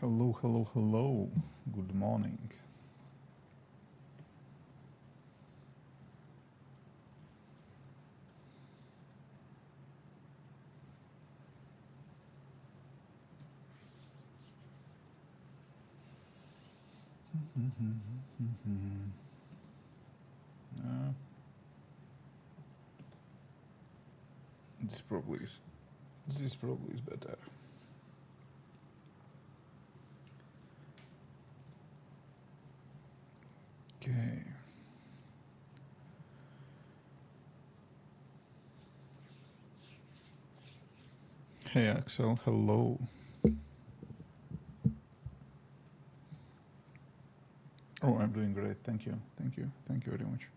Hello, hello, hello. Good morning. Uh, this probably is. This probably is better. Okay. Hey Axel, hello. Oh, I'm doing great. Thank you. Thank you. Thank you very much.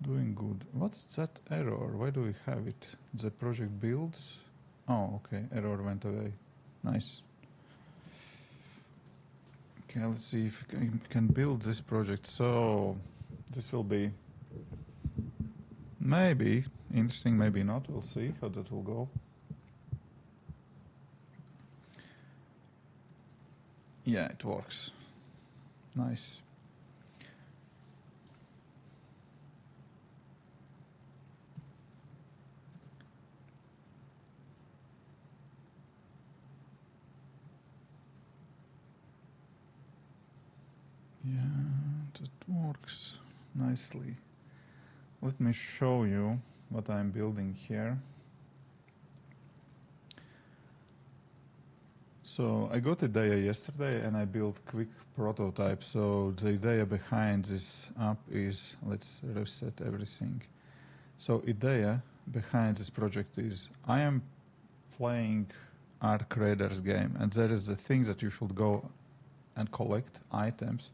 Doing good. What's that error? Why do we have it? The project builds. Oh, okay. Error went away. Nice. Okay, let's see if we can build this project. So this will be maybe interesting, maybe not. We'll see how that will go. Yeah, it works. Nice. Yeah, that works nicely. Let me show you what I'm building here. So I got IDEA yesterday and I built quick prototype. So the idea behind this app is, let's reset everything. So idea behind this project is I am playing Arc Raiders game, and there is the thing that you should go and collect items.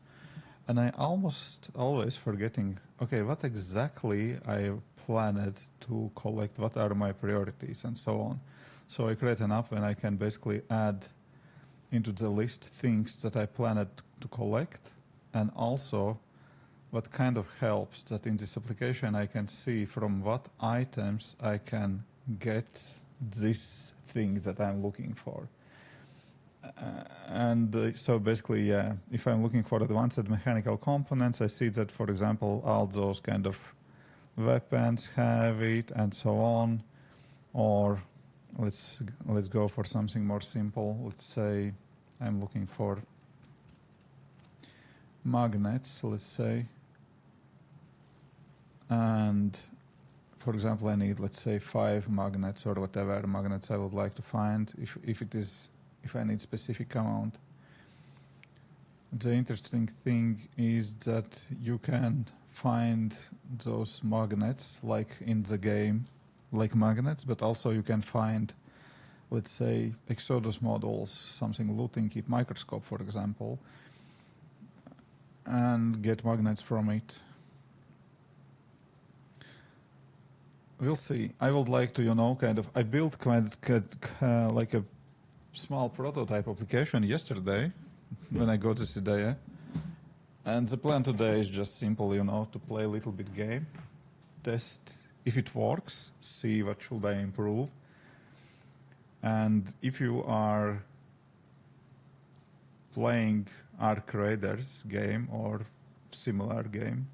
And I almost always forgetting, okay, what exactly I planned to collect, what are my priorities, and so on. So I create an app and I can basically add into the list things that I planned to collect, and also what kind of helps that in this application I can see from what items I can get this thing that I'm looking for. So basically, yeah, if I'm looking for advanced mechanical components, I see that, for example, all those kind of weapons have it and so on. Or let's go for something more simple. Let's say I'm looking for magnets, let's say. And for example, I need, let's say, 5 magnets or whatever magnets I would like to find if I need specific amount. The interesting thing is that you can find those magnets like in the game, like magnets, but also you can find, let's say, Exodus models, something looting it, microscope, for example, and get magnets from it. We'll see. I would like to, I built like a small prototype application yesterday when I got this idea. And the plan today is just simple, to play a little bit game, test if it works, see what should I improve. And if you are playing Arc Raiders game or similar game,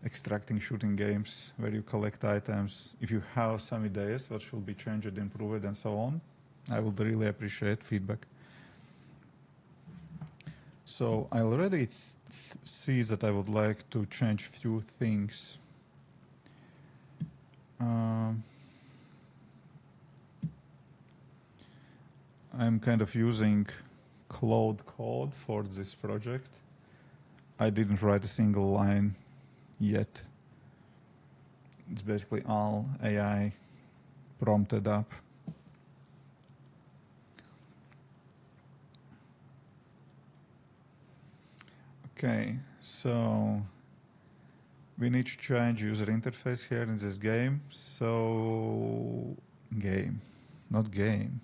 extracting shooting games where you collect items, if you have some ideas what should be changed, improved, and so on, I would really appreciate feedback. So I already see that I would like to change few things. I'm kind of using Claude Code for this project. I didn't write a single line yet. It's basically all AI prompted up. Okay, so we need to change user interface here in this game. So not game.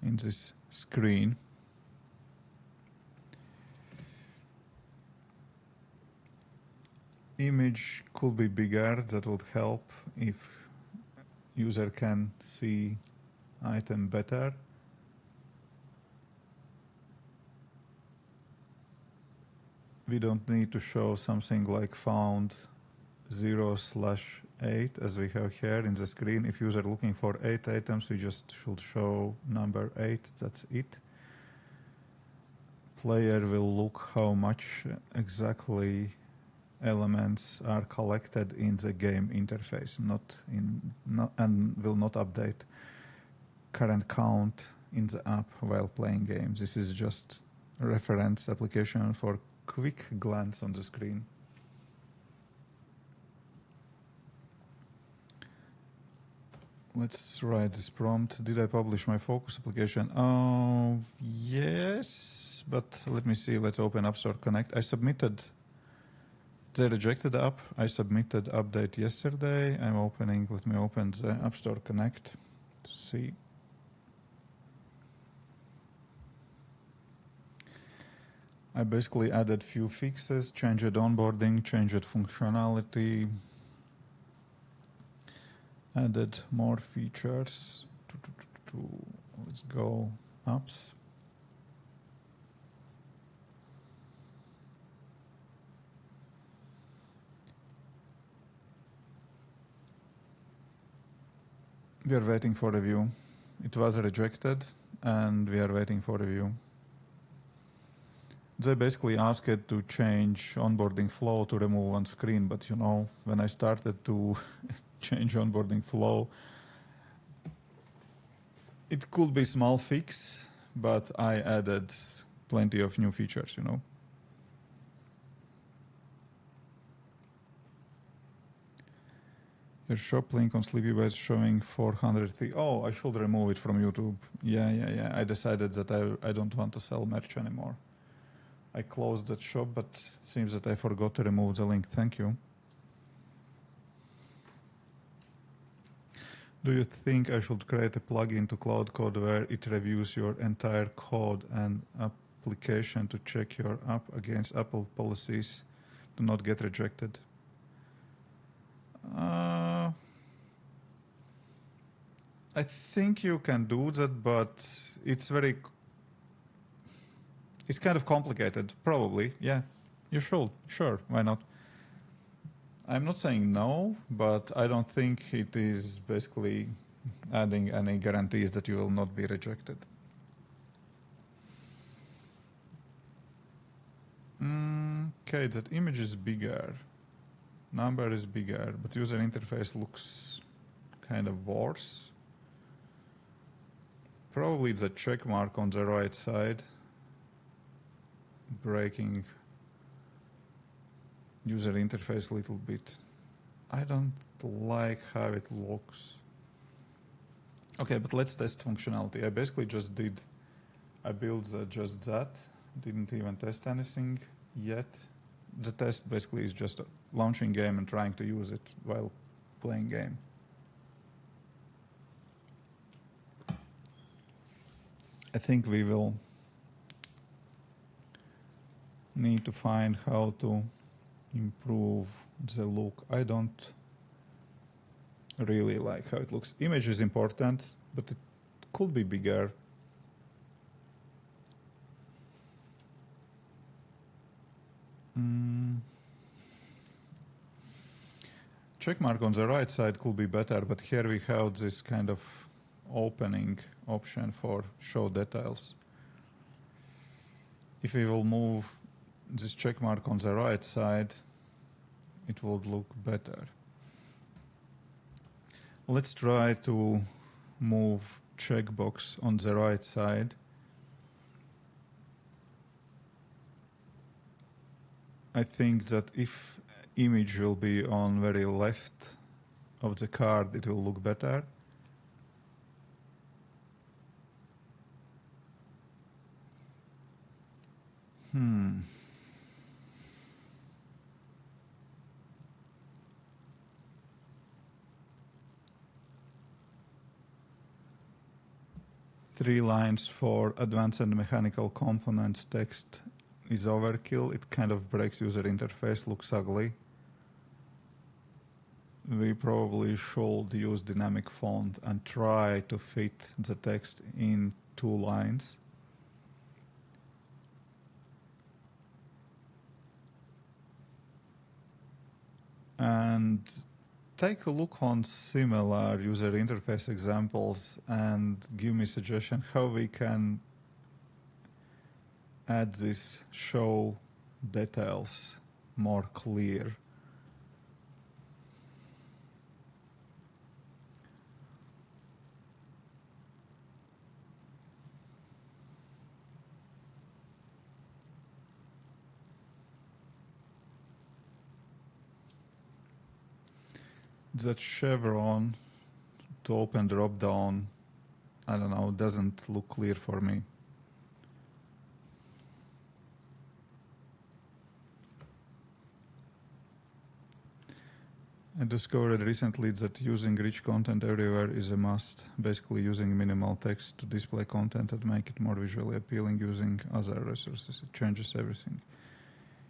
In this screen. Image could be bigger, that would help if user can see item better. we don't need to show something like found 0/8 as we have here in the screen. If user looking for 8 items, we just should show number 8. That's it. Player will look how much exactly elements are collected in the game interface, and will not update current count in the app while playing games. This is just a reference application for quick glance on the screen. Let's write this prompt. Did I publish my focus application? Oh, yes, but let me see. Let's open App Store Connect. They rejected the app. I submitted update yesterday. Let me open the App Store Connect to see. I basically added few fixes, changed onboarding, changed functionality, added more features. Let's go apps. We are waiting for review. It was rejected, and we are waiting for review. They basically asked it to change onboarding flow to remove one screen, but you know, when I started to change onboarding flow, it could be small fix, but I added plenty of new features, you know. Your shop link on Sleepybay is showing 403. Oh, I should remove it from YouTube. Yeah. I decided that I don't want to sell merch anymore. I closed that shop, but it seems that I forgot to remove the link. Thank you. Do you think I should create a plugin to Cloud Code where it reviews your entire code and application to check your app against Apple policies to not get rejected? I think you can do that, but it's kind of complicated. Probably, yeah. You should, sure, why not? I'm not saying no, but I don't think it is basically adding any guarantees that you will not be rejected. Okay, that image is bigger. Number is bigger, but user interface looks kind of worse. Probably it's a check mark on the right side, breaking user interface a little bit. I don't like how it looks. Okay, but let's test functionality. I basically I built just that, didn't even test anything yet. The test basically is just launching game and trying to use it while playing game. I think we will need to find how to improve the look. I don't really like how it looks. Image is important, but it could be bigger. Checkmark on the right side could be better, but here we have this kind of opening option for show details. If we will move this checkmark on the right side, it will look better. Let's try to move checkbox on the right side. I think that if image will be on very left of the card, it will look better. Three lines for advanced and mechanical components text is overkill. It kind of breaks user interface, looks ugly. We probably should use dynamic font and try to fit the text in 2 lines. and take a look on similar user interface examples and give me suggestion how we can add this show details more clear. That chevron to open drop down, I don't know, doesn't look clear for me. I discovered recently that using rich content everywhere is a must. Basically using minimal text to display content and make it more visually appealing using other resources. It changes everything.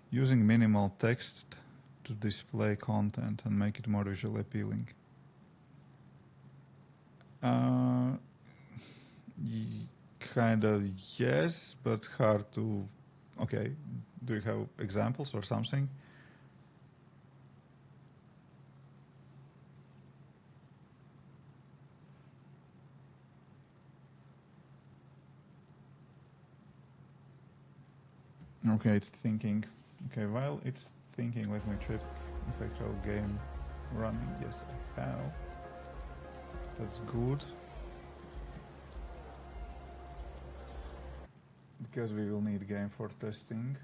Using minimal text to display content and make it more visually appealing. Kind of yes, but hard to... Okay, do you have examples or something? Okay, it's thinking. Okay, while it's thinking, let me check if I have game running. Yes, I have. That's good. Because we will need game for testing.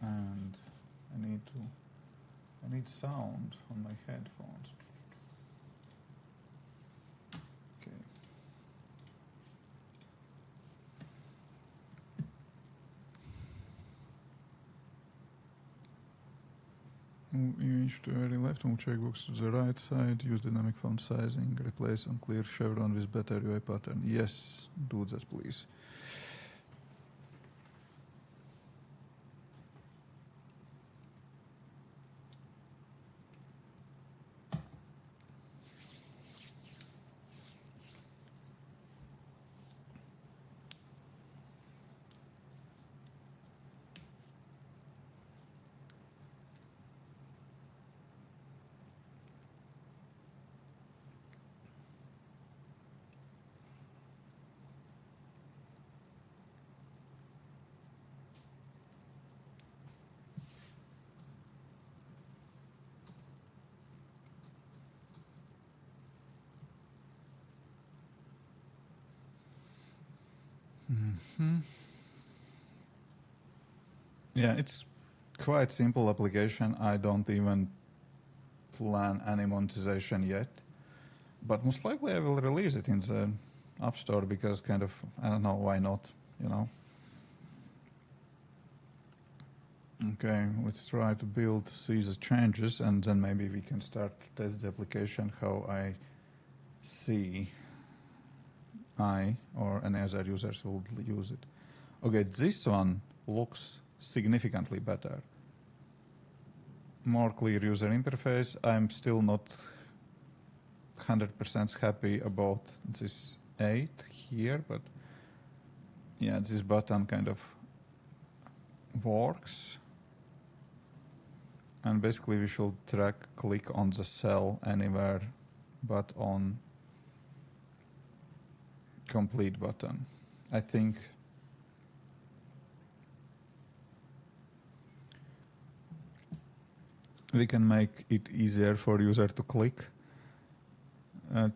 And I need sound on my headphones. Okay. Move image to the very left, move checkbox to the right side, use dynamic font sizing, replace unclear chevron with better UI pattern. Yes, do that please. Yeah, it's quite simple application. I don't even plan any monetization yet, but most likely I will release it in the App Store because kind of, I don't know, why not, you know. Okay, let's try to see the changes and then maybe we can start to test the application how I or any other users will use it. Okay, this one looks significantly better. More clear user interface. I'm still not 100% happy about this 8 here, but yeah, this button kind of works. And basically we should click on the cell anywhere but on complete button. I think we can make it easier for user to click.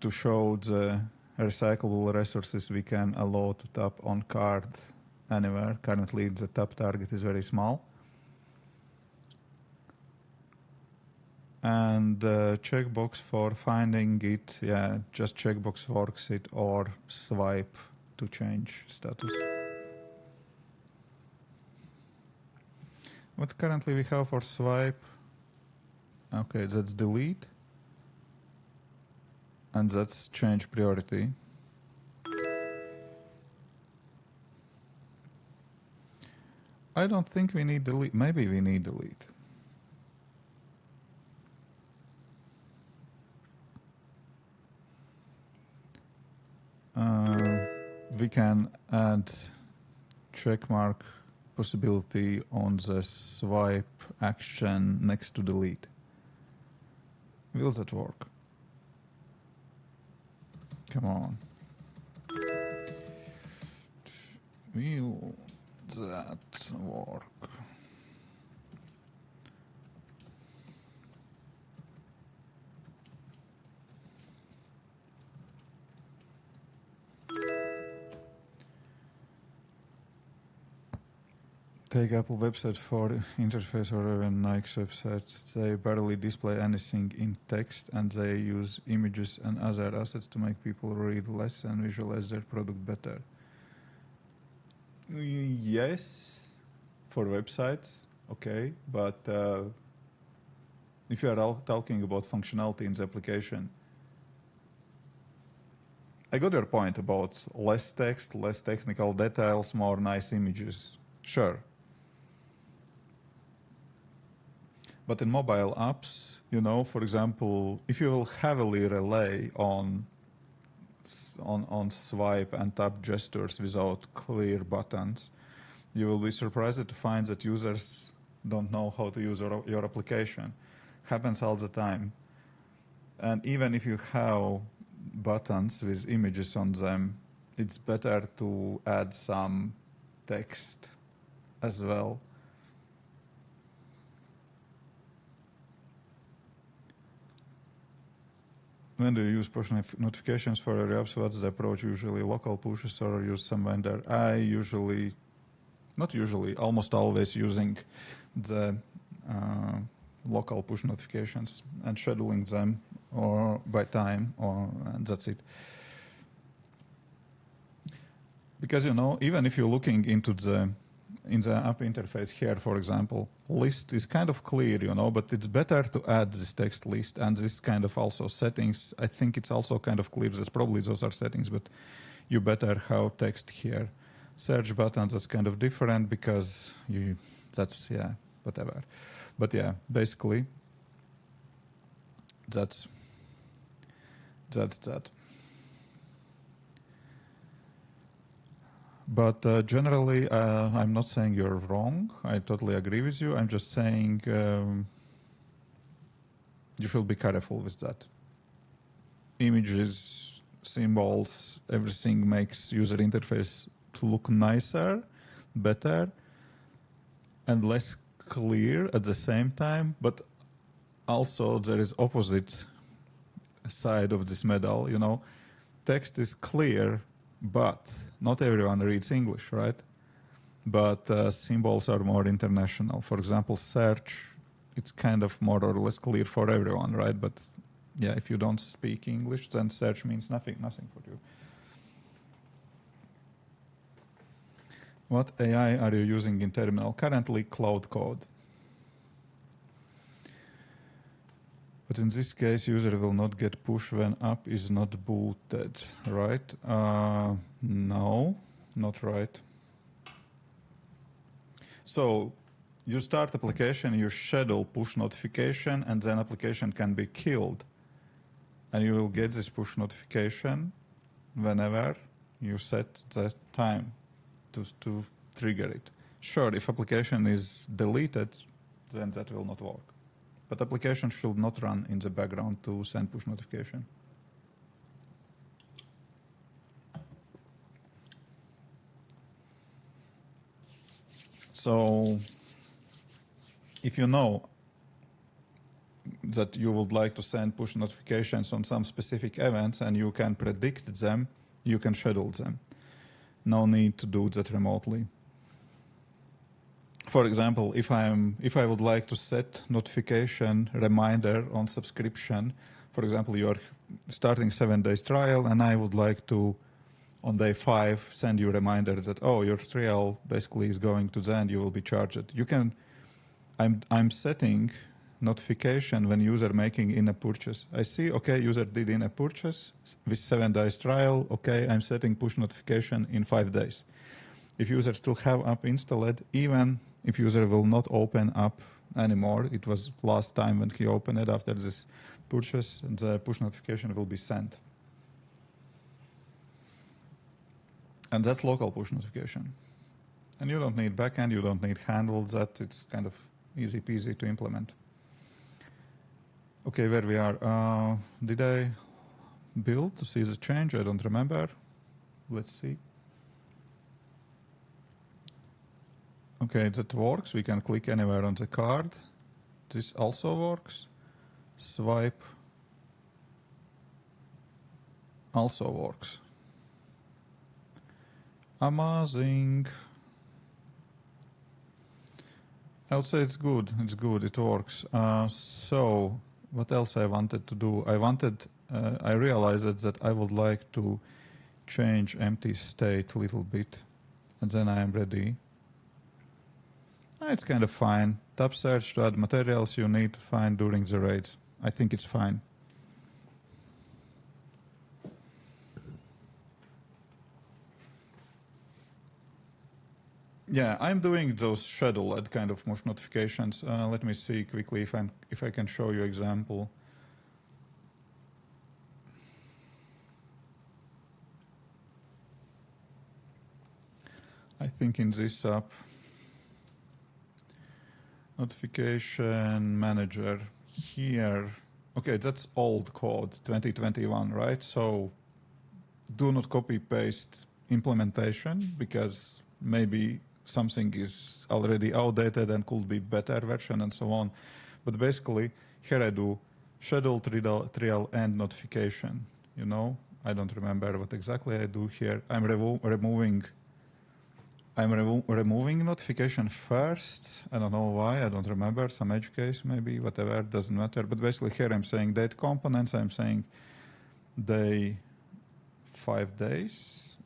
To show the recyclable resources we can allow to tap on card anywhere. Currently the tap target is very small. And checkbox for finding it, yeah, just checkbox works it, or swipe to change status. What currently we have for swipe? Okay, that's delete. And that's change priority. I don't think we need delete. Maybe we need delete. We can add check mark possibility on the swipe action next to delete. Will that work? Come on. Will that work? Take Apple website for interface or even Nike's websites. They barely display anything in text and they use images and other assets to make people read less and visualize their product better. Yes, for websites, okay, but if you are talking about functionality in the application, I got your point about less text, less technical details, more nice images. Sure. But in mobile apps, you know, for example, if you will heavily rely on swipe and tap gestures without clear buttons, you will be surprised to find that users don't know how to use your application. Happens all the time. And even if you have buttons with images on them, it's better to add some text as well. When do you use push notifications for your apps? What's the approach usually? Local pushes or use some vendor? I usually, not usually, almost always using the local push notifications and scheduling them or by time, and that's it. Because, you know, even if you're looking into in the app interface here, for example, list is kind of clear, you know, but it's better to add this text list and this kind of also settings. I think it's also kind of clear. That's probably those are settings, but you better have text here. Search buttons, that's kind of different because that's, yeah, whatever. But yeah, basically, that's that. But generally, I'm not saying you're wrong. I totally agree with you. I'm just saying you should be careful with that. Images, symbols, everything makes user interface to look nicer, better, and less clear at the same time. But also there is opposite side of this medal. You know, text is clear, but not everyone reads English, right? But symbols are more international. For example, search, it's kind of more or less clear for everyone, right? But yeah, if you don't speak English, then search means nothing for you. What AI are you using in terminal? Currently, Cloud Code. But in this case, user will not get push when app is not booted, right? No, not right. So you start application, you schedule push notification, and then application can be killed. And you will get this push notification whenever you set the time to trigger it. Sure, if application is deleted, then that will not work. But application should not run in the background to send push notification. So if you know that you would like to send push notifications on some specific events and you can predict them, you can schedule them. No need to do that remotely. For example, if I would like to set notification reminder on subscription, for example, you are starting 7 days trial and I would like to, on day 5, send you a reminder that, oh, your trial basically is going to the end, you will be charged. You can, I'm setting notification when user making in-app purchase. I see, okay, user did in-app purchase with 7 days trial, okay, I'm setting push notification in 5 days. If user still have app installed, even if user will not open app anymore, it was last time when he opened it after this purchase, the push notification will be sent. And that's local push notification. And you don't need backend, you don't need handles that. It's kind of easy peasy to implement. Okay, where we are. Did I build to see the change? I don't remember. Let's see. Okay, that works. We can click anywhere on the card. This also works. Swipe also works. Amazing. I would say it's good. It's good. It works. So what else I wanted to do? I realized that I would like to change empty state a little bit, and then I am ready. It's kind of fine. Tab search to add materials you need to find during the raids. I think it's fine. Yeah, I'm doing those scheduled kind of push notifications. Let me see quickly if I can show you example. I think in this app, notification manager here. Okay, that's old code, 2021, right? So do not copy paste implementation because maybe something is already outdated and could be better version and so on. But basically, here I do schedule, trial, and notification. You know, I don't remember what exactly I do here. I'm removing notification first. I don't know why. I don't remember. Some edge case, maybe, whatever. Doesn't matter. But basically, here I'm saying date components. I'm saying day 5 days.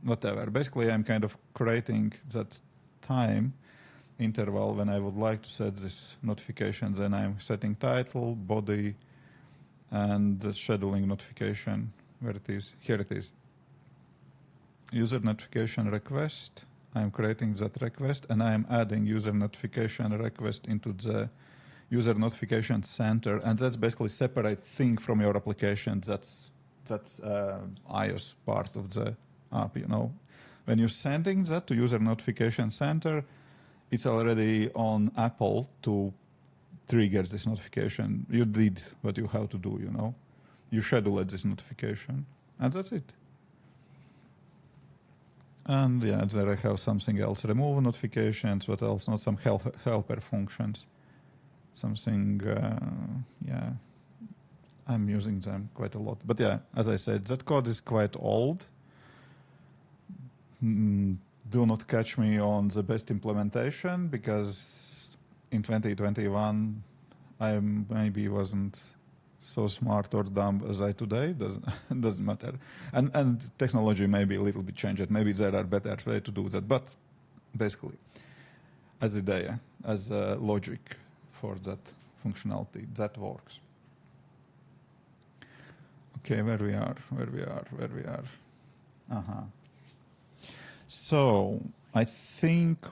Whatever. Basically, I'm kind of creating that time interval when I would like to set this notification. Then I'm setting title, body, and scheduling notification. Where it is? Here it is. User notification request. I'm creating that request, and I'm adding user notification request into the user notification center, and that's basically separate thing from your application. That's iOS part of the app, you know. When you're sending that to user notification center, it's already on Apple to trigger this notification. You did what you have to do, you know. You scheduled this notification, and that's it. And yeah, there I have something else. Remove notifications, what else? Not some helper functions. Something, yeah. I'm using them quite a lot. But yeah, as I said, that code is quite old. Do not catch me on the best implementation because in 2021 I maybe wasn't so smart or dumb as I today. Doesn't matter. And technology may be a little bit changed. Maybe there are better ways to do that. But basically, as idea, as a logic for that functionality, that works. Okay, where we are. So I think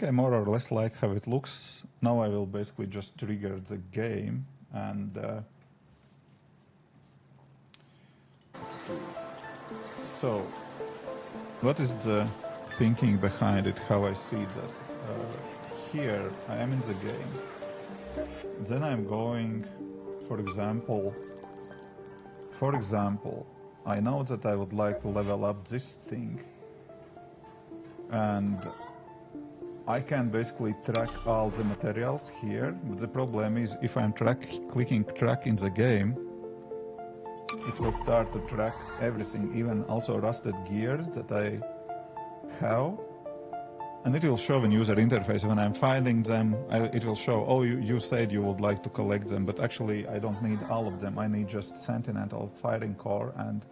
I more or less like how it looks. Now I will basically just trigger the game and so what is the thinking behind it, how I see that? Here I am in the game. Then I'm going, for example, I know that I would like to level up this thing, and I can basically track all the materials here, but the problem is if I'm clicking track in the game, it will start to track everything, even also rusted gears that I have. And it will show in user interface when I'm finding them. It will show, oh, you said you would like to collect them, but actually I don't need all of them. I need just Sentinel, firing core, and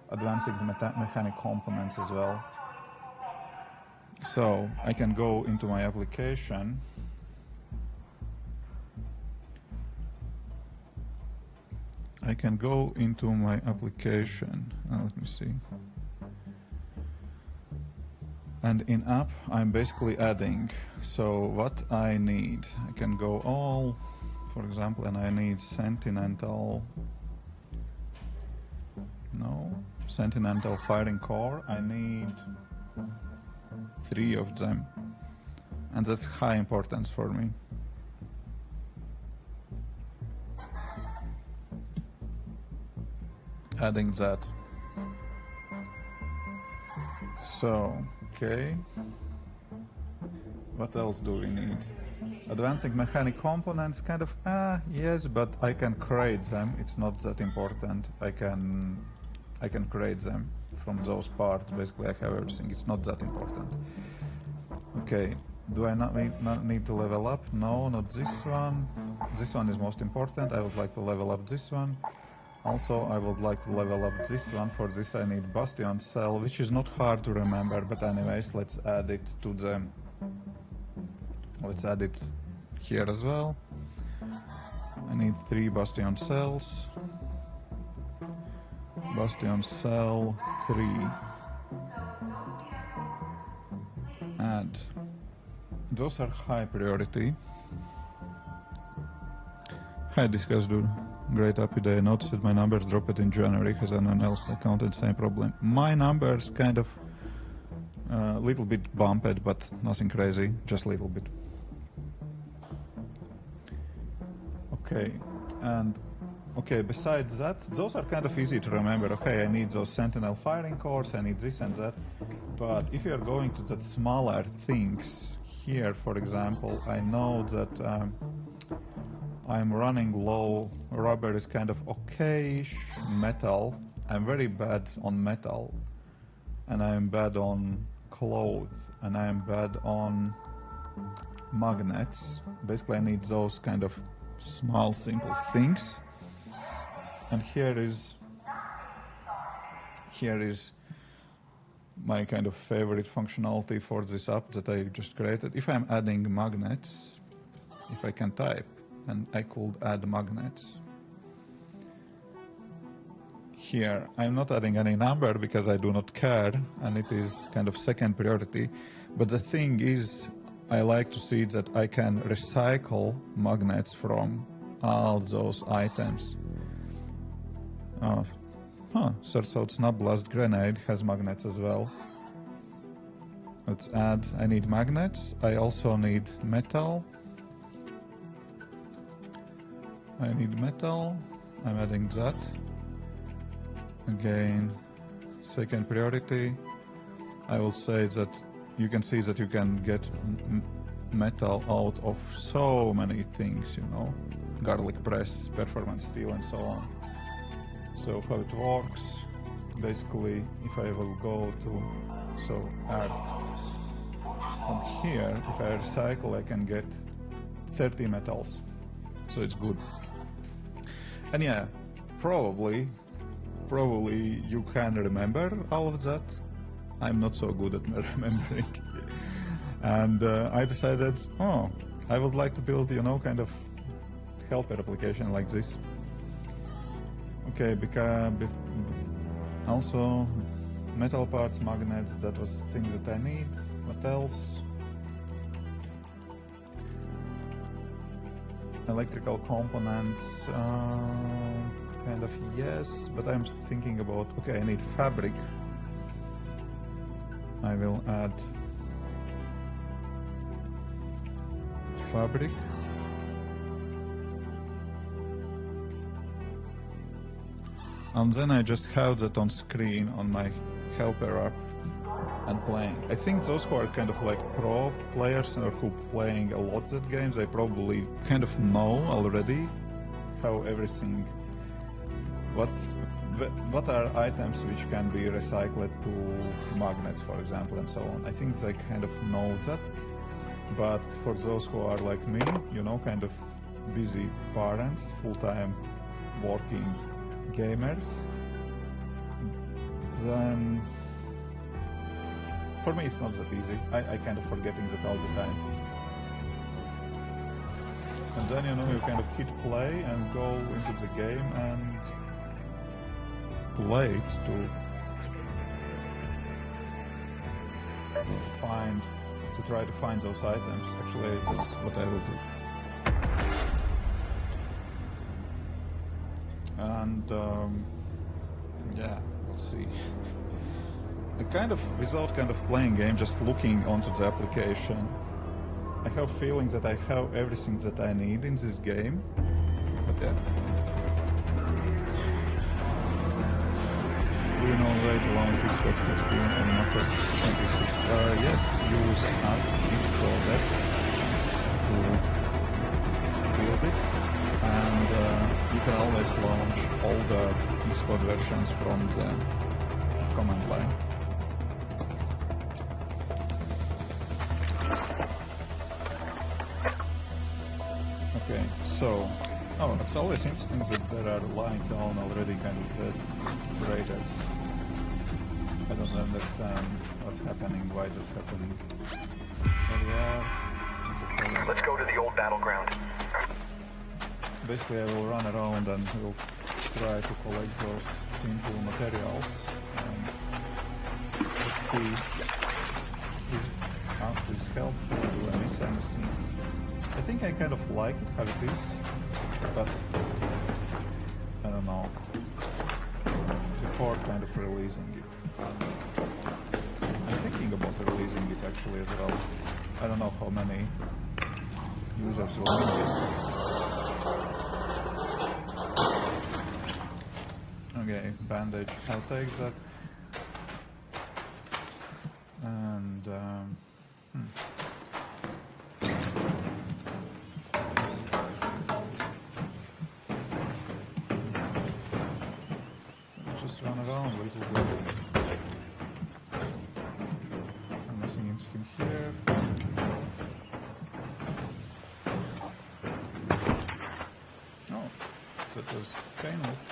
advancing mechanic components as well. So I can go into my application. Let me see. And in app, I'm basically adding. So what I need, I can go all, for example, and I need Sentinel. No, Sentinel firing core. I need 3 of them, and that's high importance for me. Adding that. So, okay. What else do we need? Advancing mechanic components, kind of, yes, but I can create them. It's not that important. I can create them from those parts. Basically, I have everything. It's not that important. Okay, do I not need to level up? No, not this one. This one is most important. I would like to level up this one. Also, I would like to level up this one. For this, I need Bastion Cell, which is not hard to remember, but anyways, let's add it to the... Let's add it here as well. I need 3 Bastion Cells. Bastion Cell 3. Add. Those are high priority. Hi, Discuss Dude. Great happy day. I noticed that my numbers dropped in January. Has anyone else encountered the same problem? My numbers kind of a little bit bumped, but nothing crazy, just a little bit. Okay, and okay, besides that, those are kind of easy to remember. Okay, I need those Sentinel firing cores, I need this and that. But if you are going to that smaller things, here, for example, I know that I'm running low. Rubber is kind of okay-ish. Metal, I'm very bad on metal, and I'm bad on cloth, and I'm bad on magnets. Basically, I need those kind of small, simple things. And here is my kind of favorite functionality for this app that I just created. If I'm adding magnets, if I can type, and I could add magnets. Here, I'm not adding any number because I do not care, and it is kind of second priority. But the thing is, I like to see that I can recycle magnets from all those items. Search out Snap Blast Grenade has magnets as well. Let's add, I need magnets. I also need metal. I need metal. I'm adding that. Again, second priority. I will say that you can see that you can get metal out of so many things, you know, garlic press, performance steel, and so on. So how it works, basically, if I will go to, so add from here, if I recycle, I can get 30 metals, so it's good. And yeah, probably you can remember all of that. I'm not so good at remembering. And I decided, I would like to build, you know, kind of helper application like this. Okay, because also metal parts, magnets, that was things that I need. What else? Electrical components, kind of yes, but I'm thinking about, okay, I need fabric. I will add fabric. And then I just have that on screen on my helper app and playing. I think those who are kind of like pro players or who playing a lot that games, they probably kind of know already how everything, what are items which can be recycled to magnets, for example, and so on. I think they kind of know that. But for those who are like me, you know, kind of busy parents, full-time working gamers, then for me it's not that easy. I kind of forgetting that all the time. And then, you know, you kind of hit play and go into the game and play it to try to find those items. Actually, that's what I will do. And yeah, let's see. Without kind of playing game, just looking onto the application, I have feeling that I have everything that I need in this game. But yeah. Do you know rate alone 6.16 on Mac OS 26? Yes, use app install this to build it. And you can always launch all the Xcode versions from the command line. Okay, so, it's always interesting that there are lying down already kind of dead traders. I don't understand what's happening, why that's happening. There we are. Let's go to the old battleground. Basically, I will run around and will try to collect those simple materials. And let's see if this helpful. Do I miss anything? I think I kind of like it how it is, but I don't know. Before kind of releasing it. I'm thinking about releasing it actually as well. I don't know how many users will need it. Okay, bandage, I'll take that. And just run around a little bit. Nothing interesting here. Oh, that was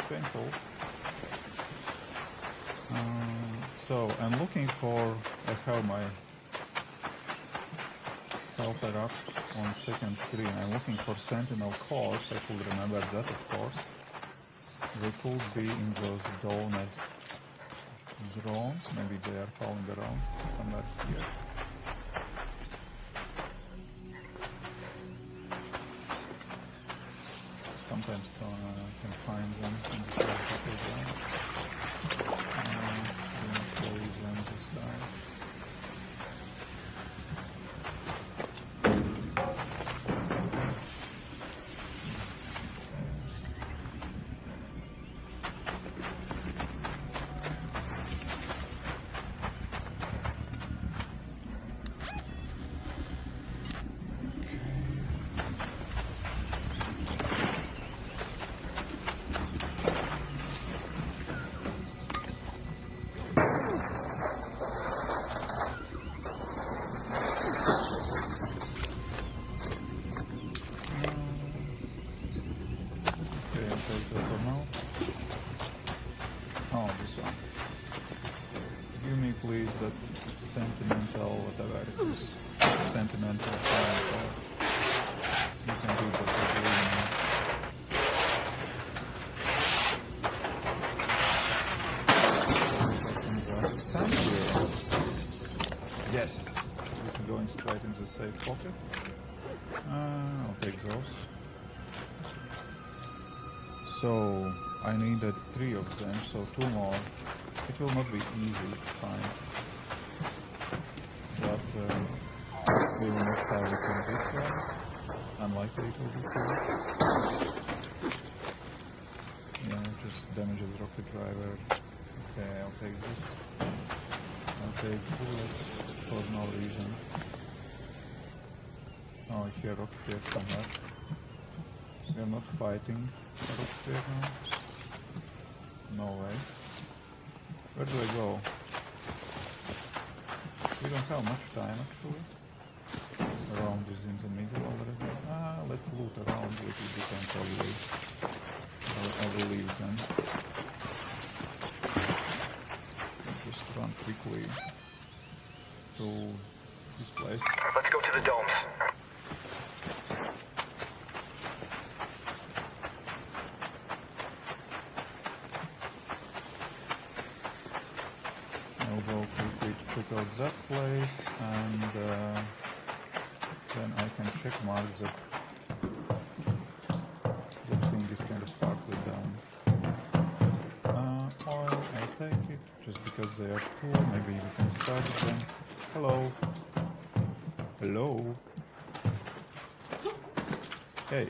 painful. So I'm looking for, I have my helper up on second screen. I'm looking for Sentinel cores. I could remember that, of course. They could be in those donut drones. Maybe they are falling around somewhere here. Sometimes can find them in the helicopter drone. Oh, this one. Give me please that sentimental, whatever it is. Sentimental file. You can do that with Thank you. Yes. This is going straight into the safe pocket. I'll take those. So I needed 3 of them, so 2 more. It will not be easy to find, but we will not have it in this one. Unlikely it will be cool. Yeah, just damages rocket driver. Okay, I'll take this. I'll take bullets for no reason. Oh, I hear rocket somewhere. We are not fighting a rocket now. No way. Where do I go? We don't have much time actually. Around is in the middle already. Let's loot around a little bit until I will leave them. Just run quickly to this place. Let's go to the domes. I'll go quickly to check out that place, and then I can check mark that the thing is kind of partly down. Oil, I take it just because they are poor. Maybe we can start with them. Hello. Hello. Hey.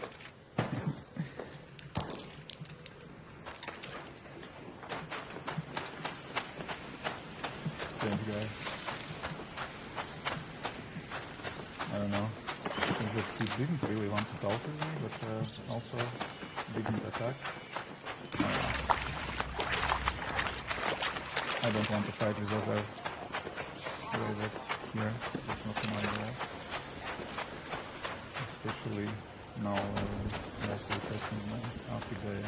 Strange guy. I don't know. I think that he didn't really want to talk with me, but also didn't attack. I don't want to fight with other ravers here. That's not my role. Especially now, mostly testing my API there.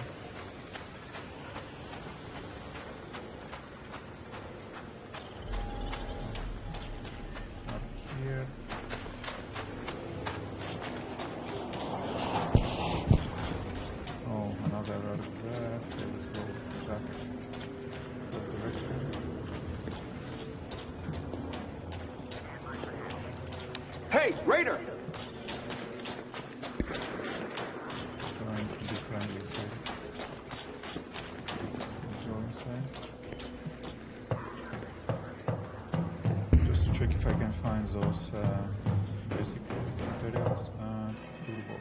Up here. Oh, another road there. Okay, let's go back that direction. Hey, Raider! Trying to be friendly here. Let's go inside. Just to check if I can find those basic materials. Turbo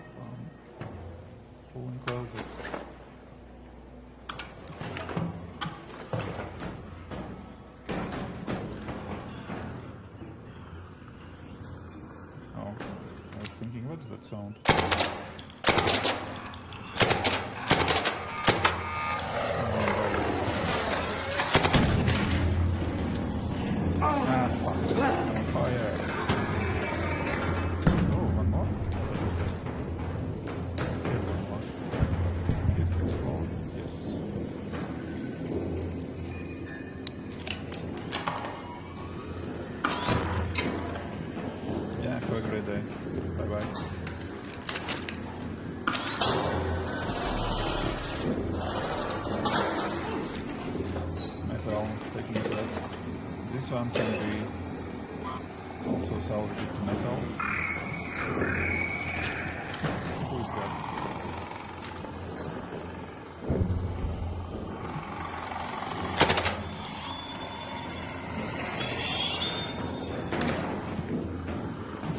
pulling coils. Oh, I was thinking, what's that sound? Ah, fuck. I'm on fire. Oh, one more? Here's one more. It can explode. Yes. Yeah, have a great day. Bye-bye. Metal, taking it out. This one can be also salvaged to metal. Who is that?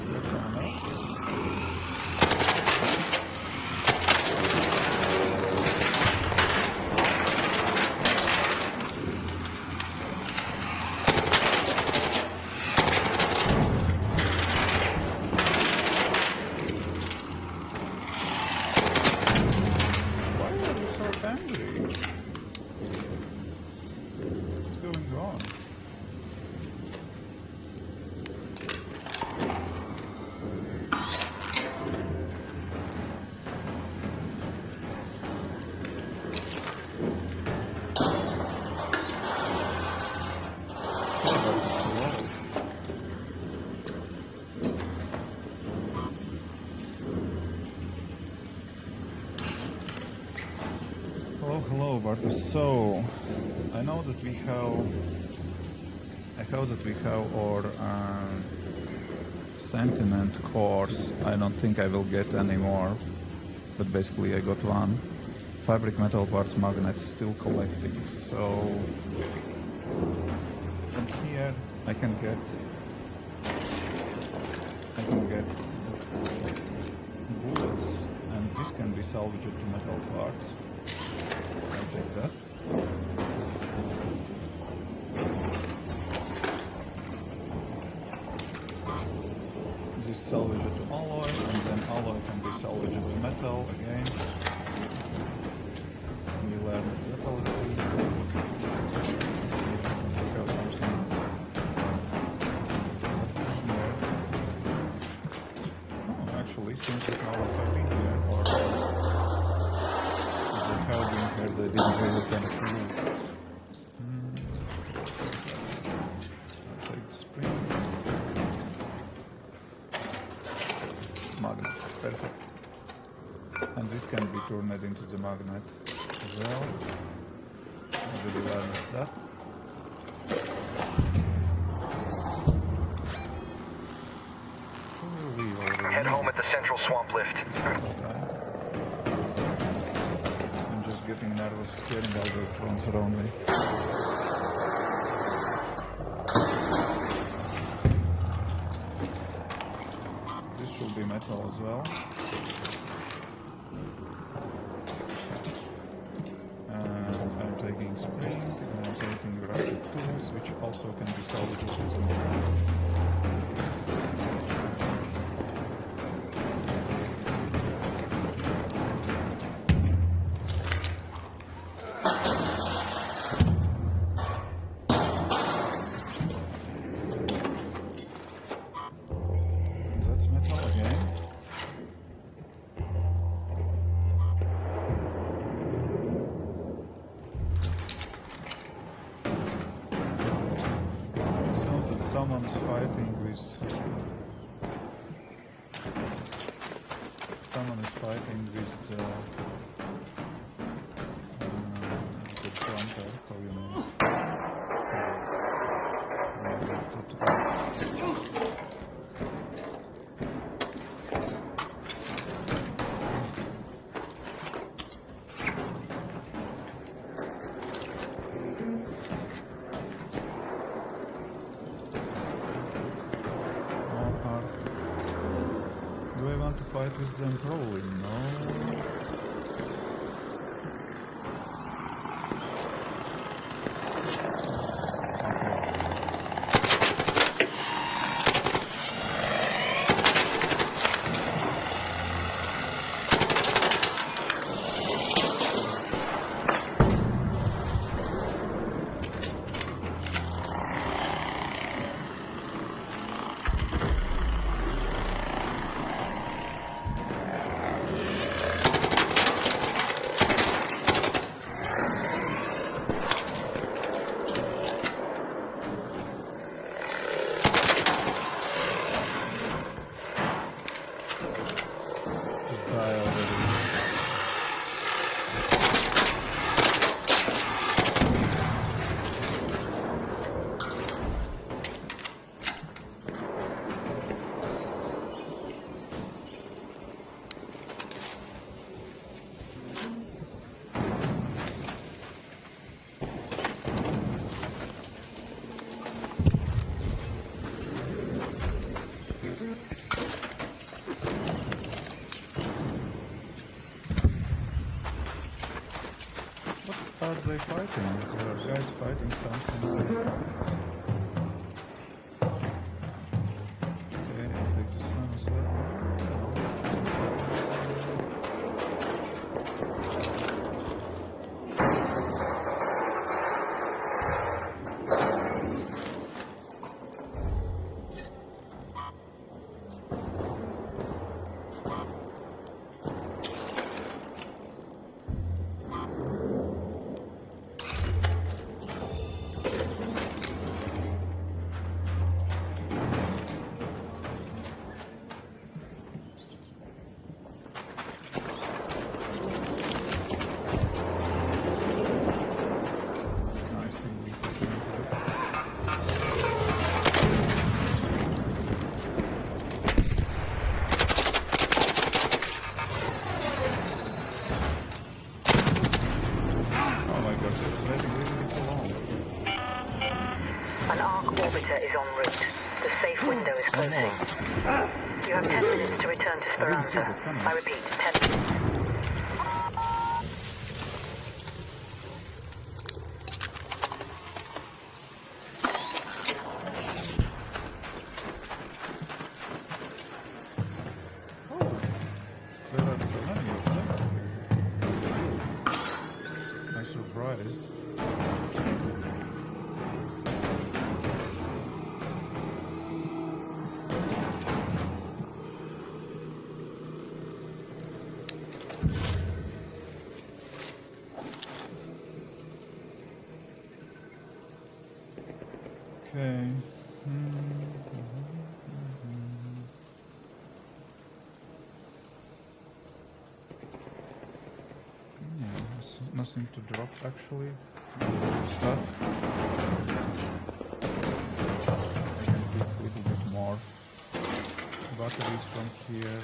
Is there someone else? Why are you so angry? What's going on? Hello, Bartos. So, I know that we have our sentiment cores. I don't think I will get any more, but basically I got one. Fabric, metal parts, magnets, still collecting. So, from here I can get bullets, and this can be salvaged to metal parts. I'll take that. This salvage it to alloy, and then alloy can be salvaged to metal again. We learned that already. Check out something. Oh, actually, seems like all of have been here, or they have been here, they didn't really come through. I'll take the spring. Magnets, perfect. And this can be turned into the magnet as well. Maybe we learned that. We'll leave already. Head home at the central swamp lift. I'm just getting nervous hearing all the drones around me. metal as well. And I'm taking string, and I'm taking rusted tools, which also can be salvaged using ground. Someone's fighting with... Someone is fighting with the jumper, how you know. Fight with them? Probably no. What are they fighting? There are guys fighting something. Okay, I'll take this one as well. Is en route. The safe window is closing. You have 10 minutes to return to Speranza. I repeat, 10 minutes. There are so many of them. I'm surprised. Okay. Yeah, there's nothing to drop actually. Stuff. I can pick a little bit more batteries from here.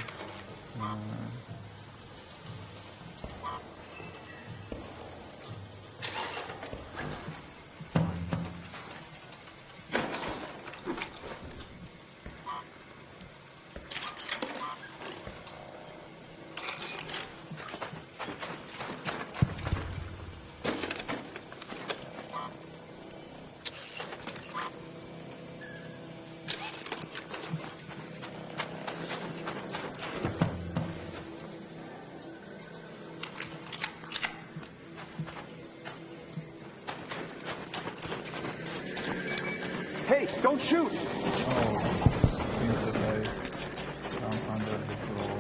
Don't shoot! Oh, seems that I come under the control.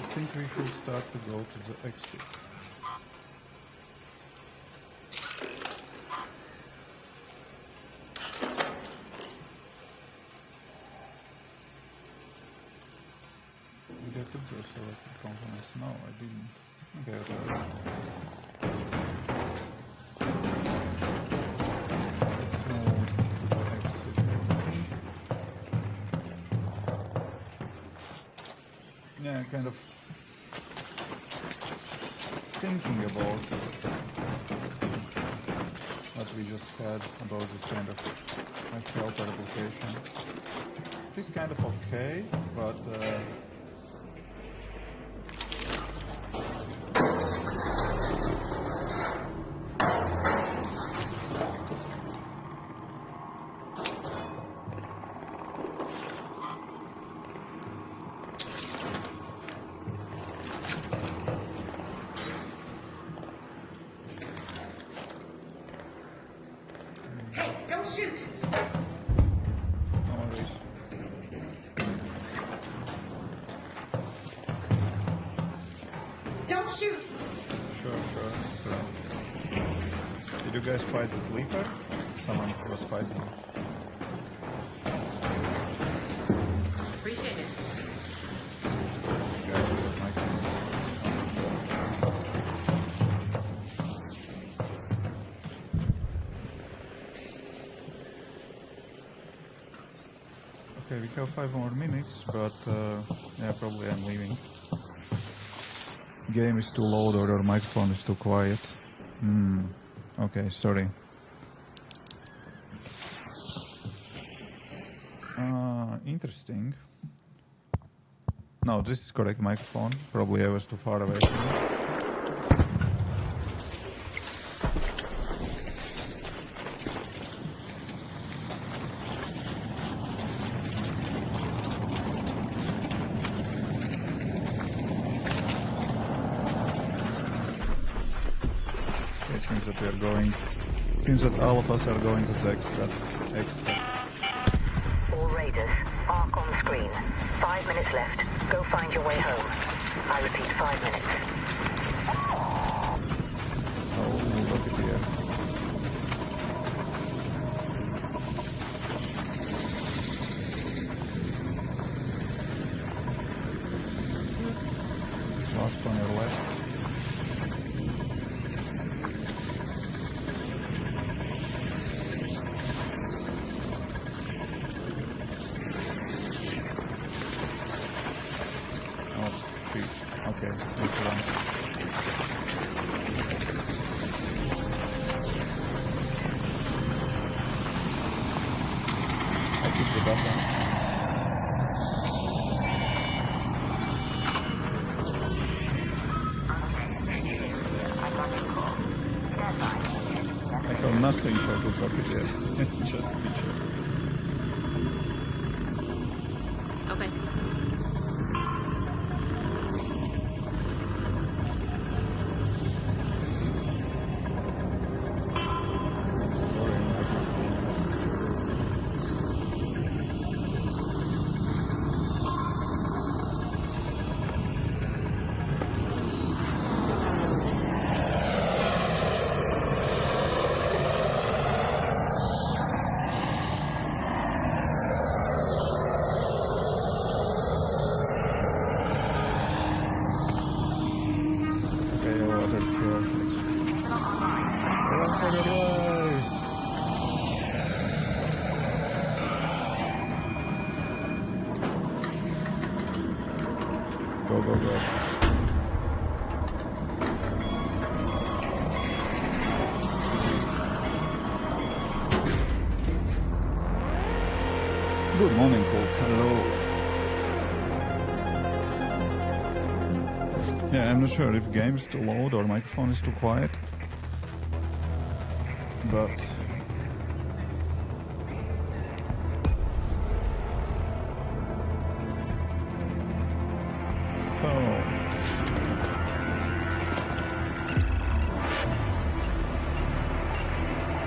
I think we should start to go to the exit. Did I put the selected components? No, I didn't. Okay, okay. Let's move to the exit. Yeah, kind of thinking about what we just had about this kind of helper application. It is kind of okay, but Don't shoot! no worries. Don't shoot! Sure. Did you guys fight the Leaper? Someone was fighting. Appreciate it. You guys with my camera. Okay, we have 5 more minutes, but yeah, probably I'm leaving. Game is too loud or your microphone is too quiet. Okay, sorry. Interesting. No, this is correct microphone. Probably I was too far away from it. Seems that all of us are going to the extra. All raiders, arc on screen. 5 minutes left. Go find your way home. I repeat, 5 minutes. Oh, look at here. Last on your left. Okay, let's run. I keep the button. I have nothing for the bucket yet. Just feature. Okay. Go, go, go. Good morning, Colt. Hello. Yeah, I'm not sure if game is too loud or microphone is too quiet. But so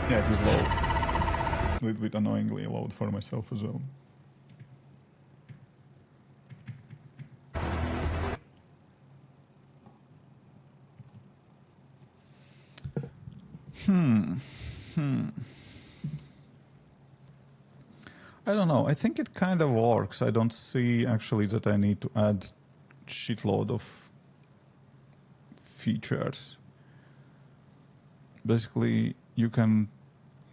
yeah, it is loud. A little bit annoyingly loud for myself as well. I don't know. I think it kind of works. I don't see actually that I need to add shitload of features. Basically, you can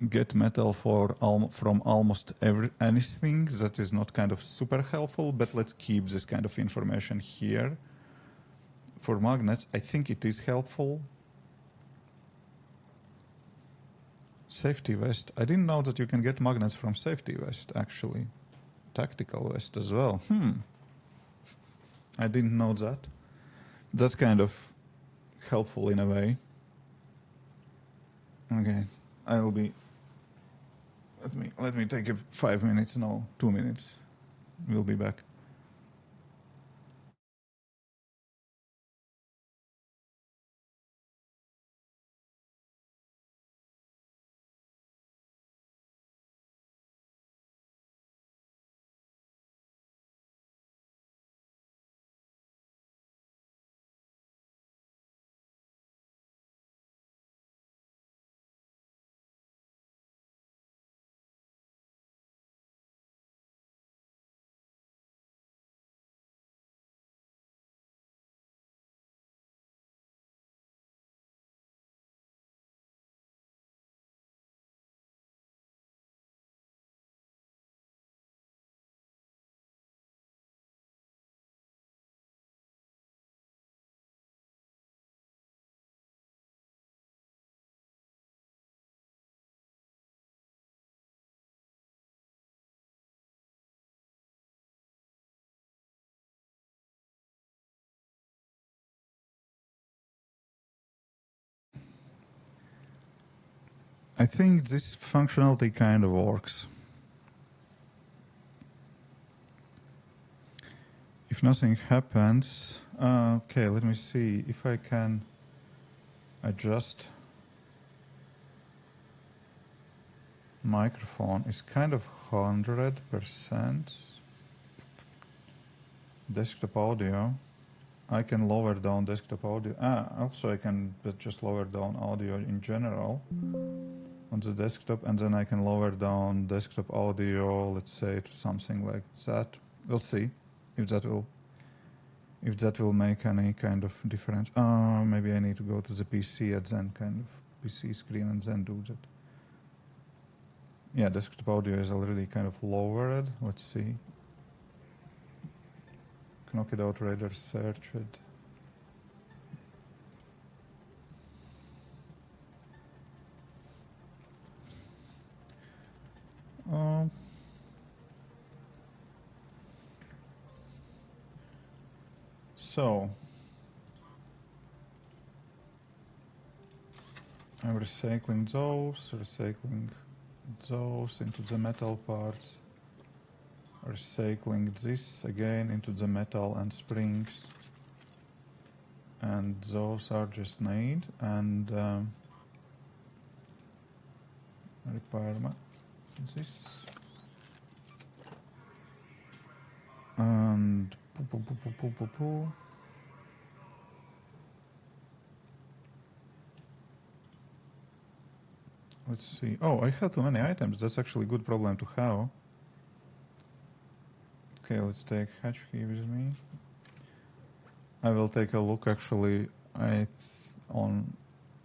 get metal from almost anything that is not kind of super helpful, but let's keep this kind of information here. For magnets, I think it is helpful. Safety vest. I didn't know that you can get magnets from safety vest, actually. Tactical vest as well. I didn't know that. That's kind of helpful in a way. Okay, I will be... Let me take 5 minutes, no, 2 minutes. We'll be back. I think this functionality kind of works. If nothing happens, okay, let me see if I can adjust. Microphone is kind of 100%. Desktop audio. I can lower down desktop audio. Also I can just lower down audio in general on the desktop, and then I can lower down desktop audio, let's say, to something like that. We'll see if that will make any kind of difference. Maybe I need to go to the PC and then kind of PC screen and then do that. Yeah, desktop audio is already kind of lowered. Let's see. Knock it out, radar, search it. So I'm recycling those into the metal parts, recycling this again into the metal and springs, and those are just made, and repair this, and let's see. Oh, I have too many items. That's actually a good problem to have. Okay, let's take hatch key with me. I will take a look actually on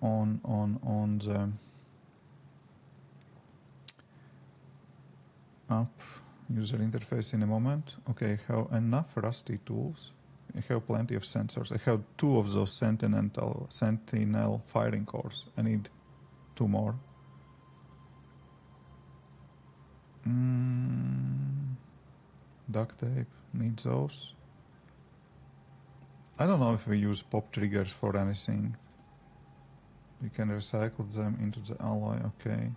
the app user interface in a moment. Okay, have enough rusty tools. I have plenty of sensors. I have 2 of those Sentinel firing cores. I need 2 more. Duct tape, need those. I don't know if we use pop triggers for anything. We can recycle them into the alloy, okay.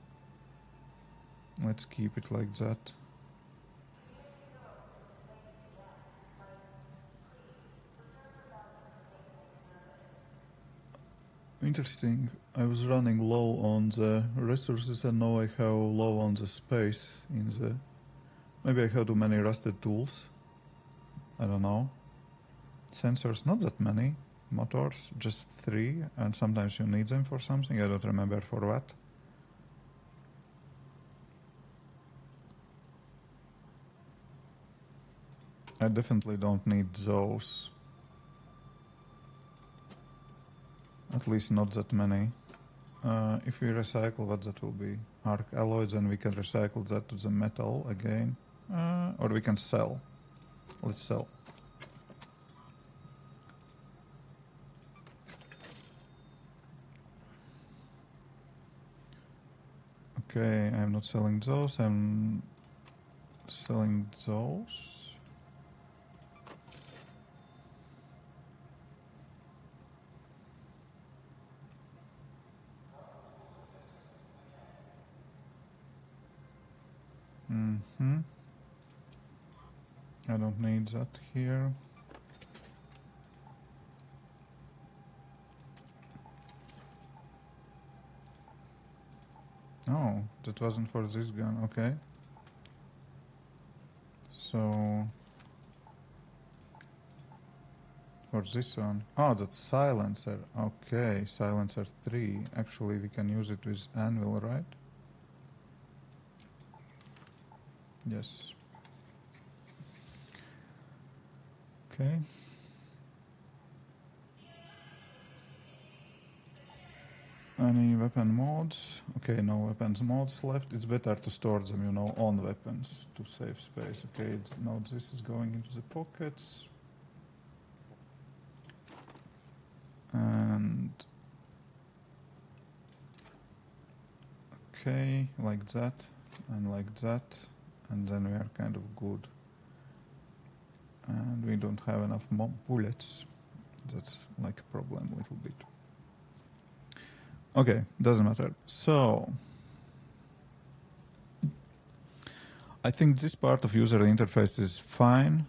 Let's keep it like that. Interesting. I was running low on the resources and now I have low on the space in the... Maybe I have too many rusted tools. I don't know. Sensors, not that many. Motors, just 3, and sometimes you need them for something. I don't remember for what. I definitely don't need those. At least not that many. If we recycle, what that will be? Arc alloys, and we can recycle that to the metal again. Or we can sell. Let's sell. Okay, I'm not selling those, I'm selling those. I don't need that here. Oh, that wasn't for this gun, okay. So, for this one. Oh, that's silencer. Okay, silencer 3. Actually, we can use it with anvil, right? Yes. Okay. Any weapon mods? Okay, no weapons mods left. It's better to store them, you know, on weapons to save space. Okay, now this is going into the pockets. And... okay, like that, and like that. And then we are kind of good. And we don't have enough bullets. That's like a problem a little bit. Okay, doesn't matter. So, I think this part of user interface is fine.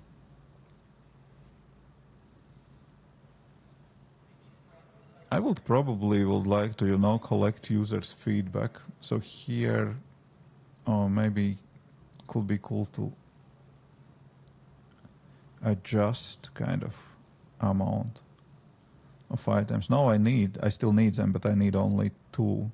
I would probably like to, you know, collect users' feedback. So here, maybe could be cool to adjust kind of amount of items. No, I still need them, but I need only 2.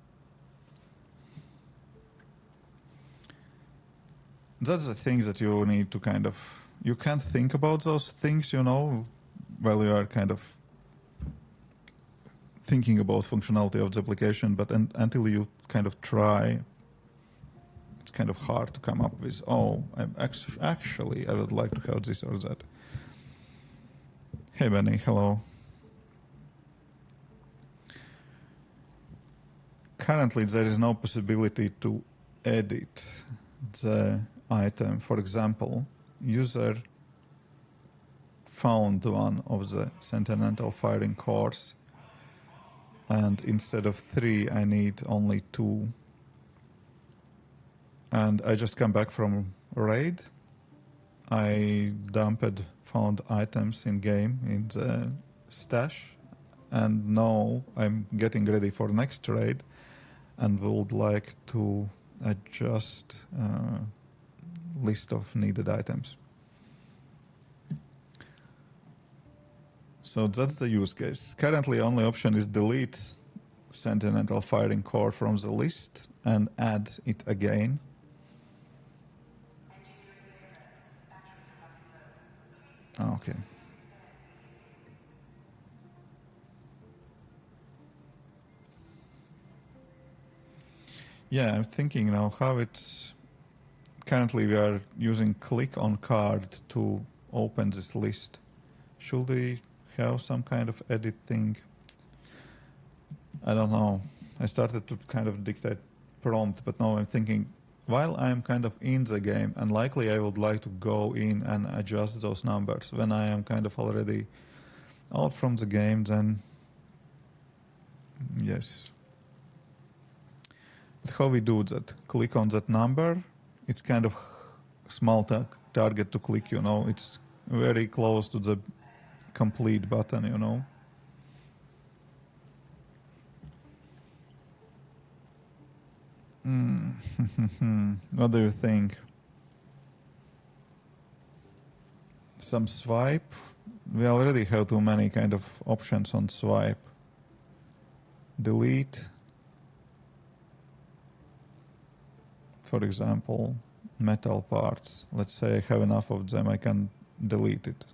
That's the thing that you need to kind of, you can't think about those things, you know, while you are kind of thinking about functionality of the application, but until you kind of try, it's kind of hard to come up with, oh, actually, I would like to have this or that. Hey, Benny, hello. Currently, there is no possibility to edit the item. For example, user found one of the Sentinel firing cores, and instead of 3, I need only 2. And I just come back from raid. I found items in game in the stash, and now I'm getting ready for next raid and would like to adjust list of needed items. So that's the use case. Currently, only option is delete Sentinel firing core from the list and add it again. Okay. Yeah, I'm thinking now how it's... Currently we are using click on card to open this list. Should we have some kind of edit thing? I don't know. I started to kind of dictate prompt, but now I'm thinking, while I'm kind of in the game, and likely I would like to go in and adjust those numbers when I am kind of already out from the game, then yes. But how we do that? Click on that number. It's kind of small target to click, you know. It's very close to the complete button, you know. What do you think? Some swipe? We already have too many kind of options on swipe. Delete. For example, metal parts. Let's say I have enough of them, I can delete it.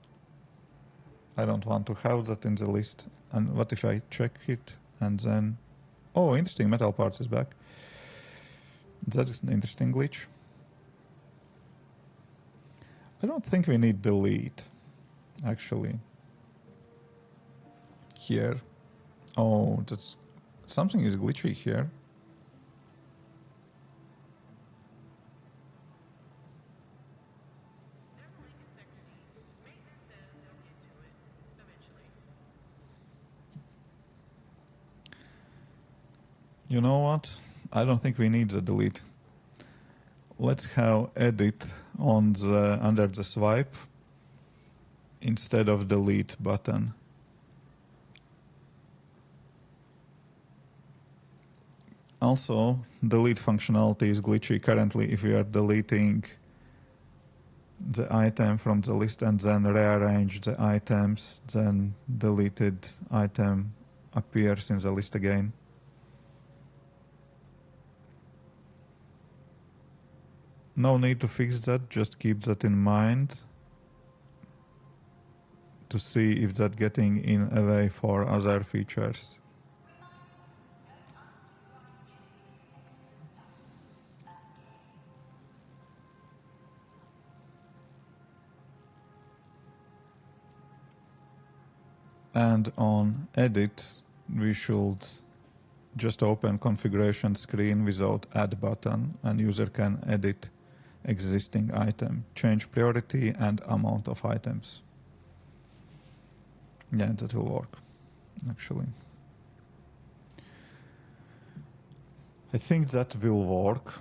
I don't want to have that in the list. And what if I check it and then... Oh, interesting, metal parts is back. That is an interesting glitch. I don't think we need delete, actually. Here. Oh, that's... Something is glitchy here. You know what? I don't think we need the delete. Let's have edit on the under the swipe instead of delete button. Also, delete functionality is glitchy currently if we are deleting the item from the list and then rearrange the items, then deleted item appears in the list again. No need to fix that, just keep that in mind to see if that's getting in a way for other features. And on edit, we should just open configuration screen without add button, and user can edit existing item, change priority and amount of items. Yeah, that will work, actually. I think that will work.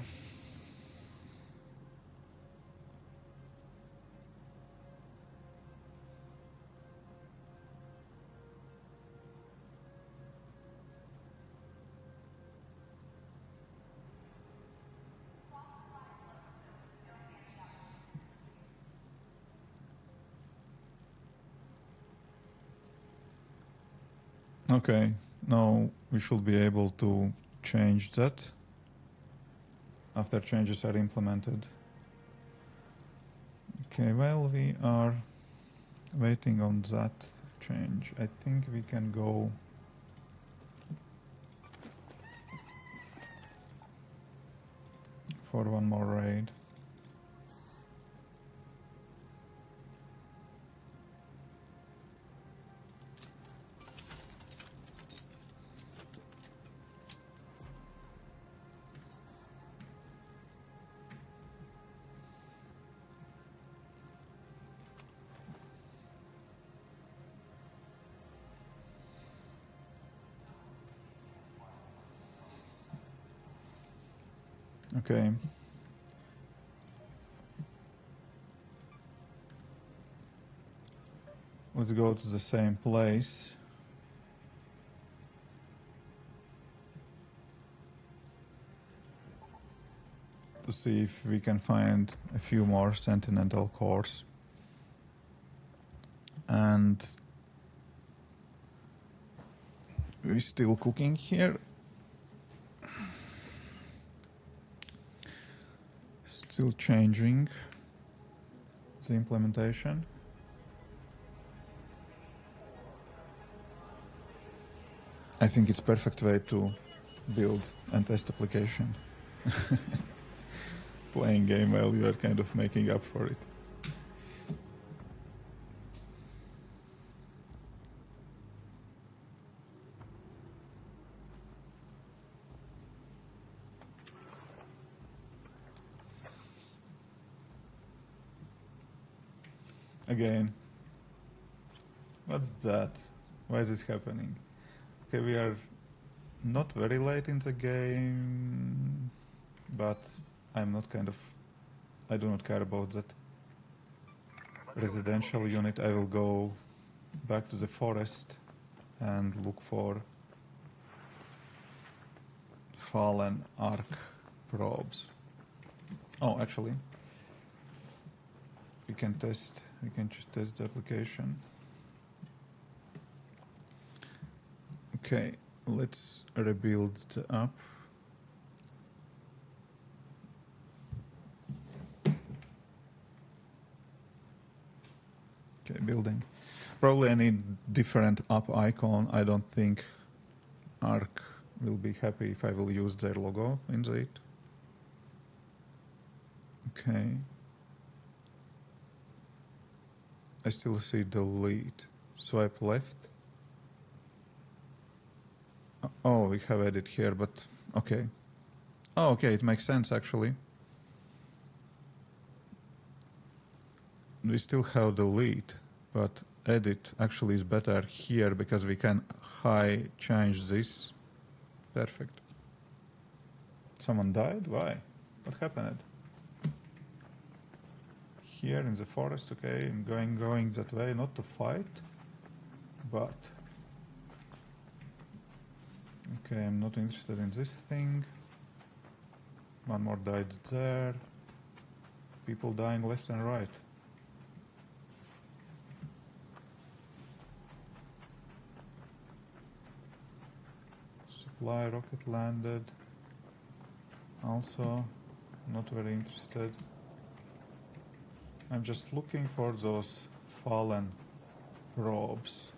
Okay, now we should be able to change that after changes are implemented. Okay, while we are waiting on that change, I think we can go for one more raid. Okay. Let's go to the same place. To see if we can find a few more Sentinel cores. And we're still cooking here. Still changing the implementation. I think it's perfect way to build and test application. Playing game while you are kind of making up for it. Again. What's that? Why is this happening? Okay, we are not very late in the game, but I'm not I do not care about that residential unit. I will go back to the forest and look for fallen arc probes. Oh, actually, we can just test the application. Okay, let's rebuild the app. Okay, building. Probably I need different app icon. I don't think Arc will be happy if I will use their logo in it. Okay. I still see delete. Swipe left. Oh, we have edit here, but okay. Oh, okay, it makes sense actually. We still have delete, but edit actually is better here because we can change this. Perfect. Someone died? Why? What happened? Here in the forest, okay, I'm going that way, not to fight, but okay, I'm not interested in this thing. One more died there. People dying left and right. Supply rocket landed. Also, not very interested. I'm just looking for those fallen probes.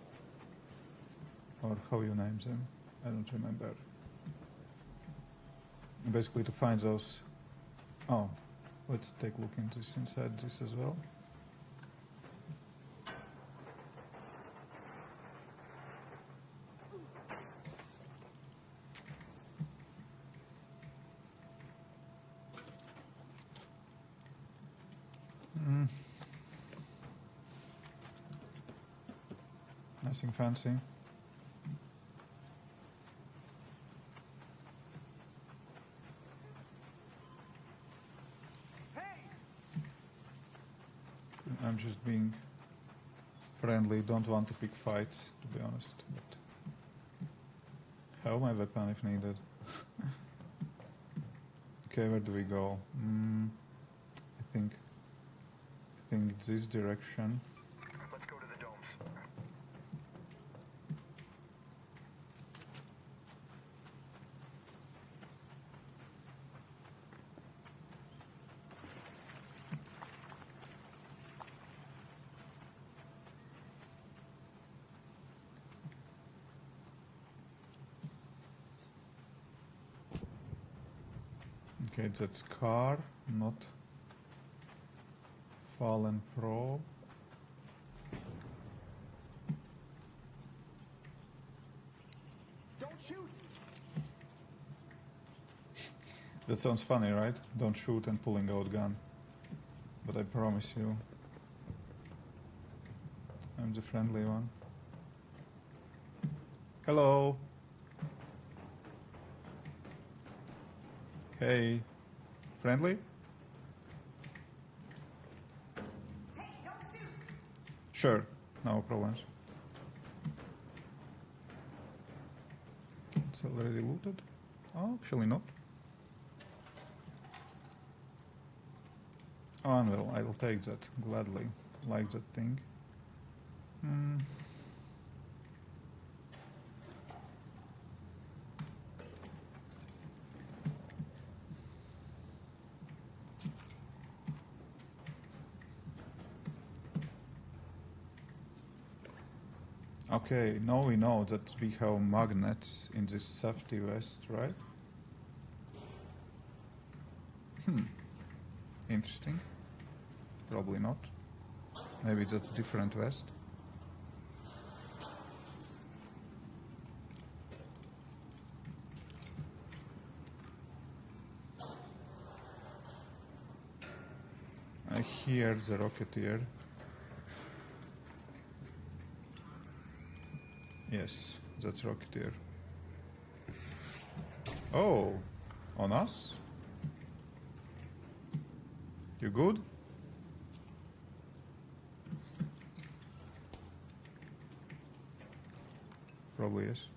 Or how you name them. I don't remember. Basically to find those. Oh, let's take a look into this inside this as well. Nothing fancy. I'm just being friendly, don't want to pick fights, to be honest. But have my weapon if needed. Okay, where do we go? I think this direction. Let's go to the domes. Okay, that's car, not fallen probe. Don't shoot! That sounds funny, right? Don't shoot and pulling out gun. But I promise you, I'm the friendly one. Hello. Hey. Friendly? Hey, don't shoot! Sure, no problems. It's already looted? Oh, actually not. Oh, well, I'll take that gladly. Like that thing. Okay, now we know that we have magnets in this safety vest, right? Interesting. Probably not. Maybe that's a different vest. I hear the Rocketeer. That's Rocketeer. Oh, on us? You good? Probably yes.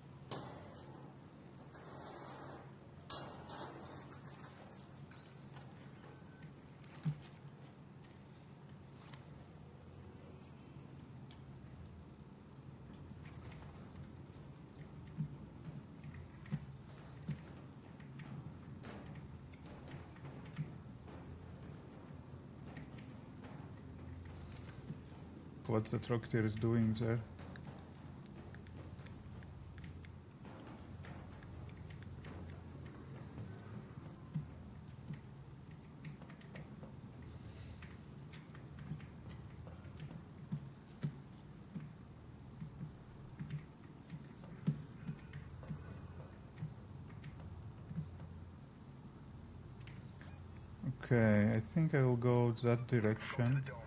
What's that Rocketeer is doing there? Okay, I think I will go that direction. Domes.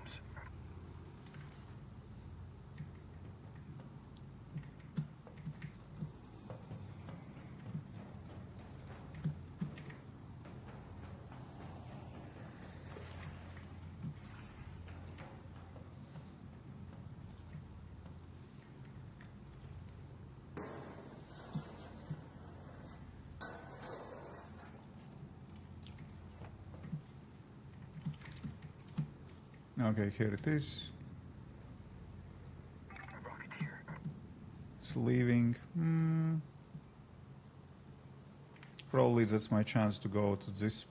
Okay, here it is. Rocketeer. It's leaving. Probably that's my chance to go to this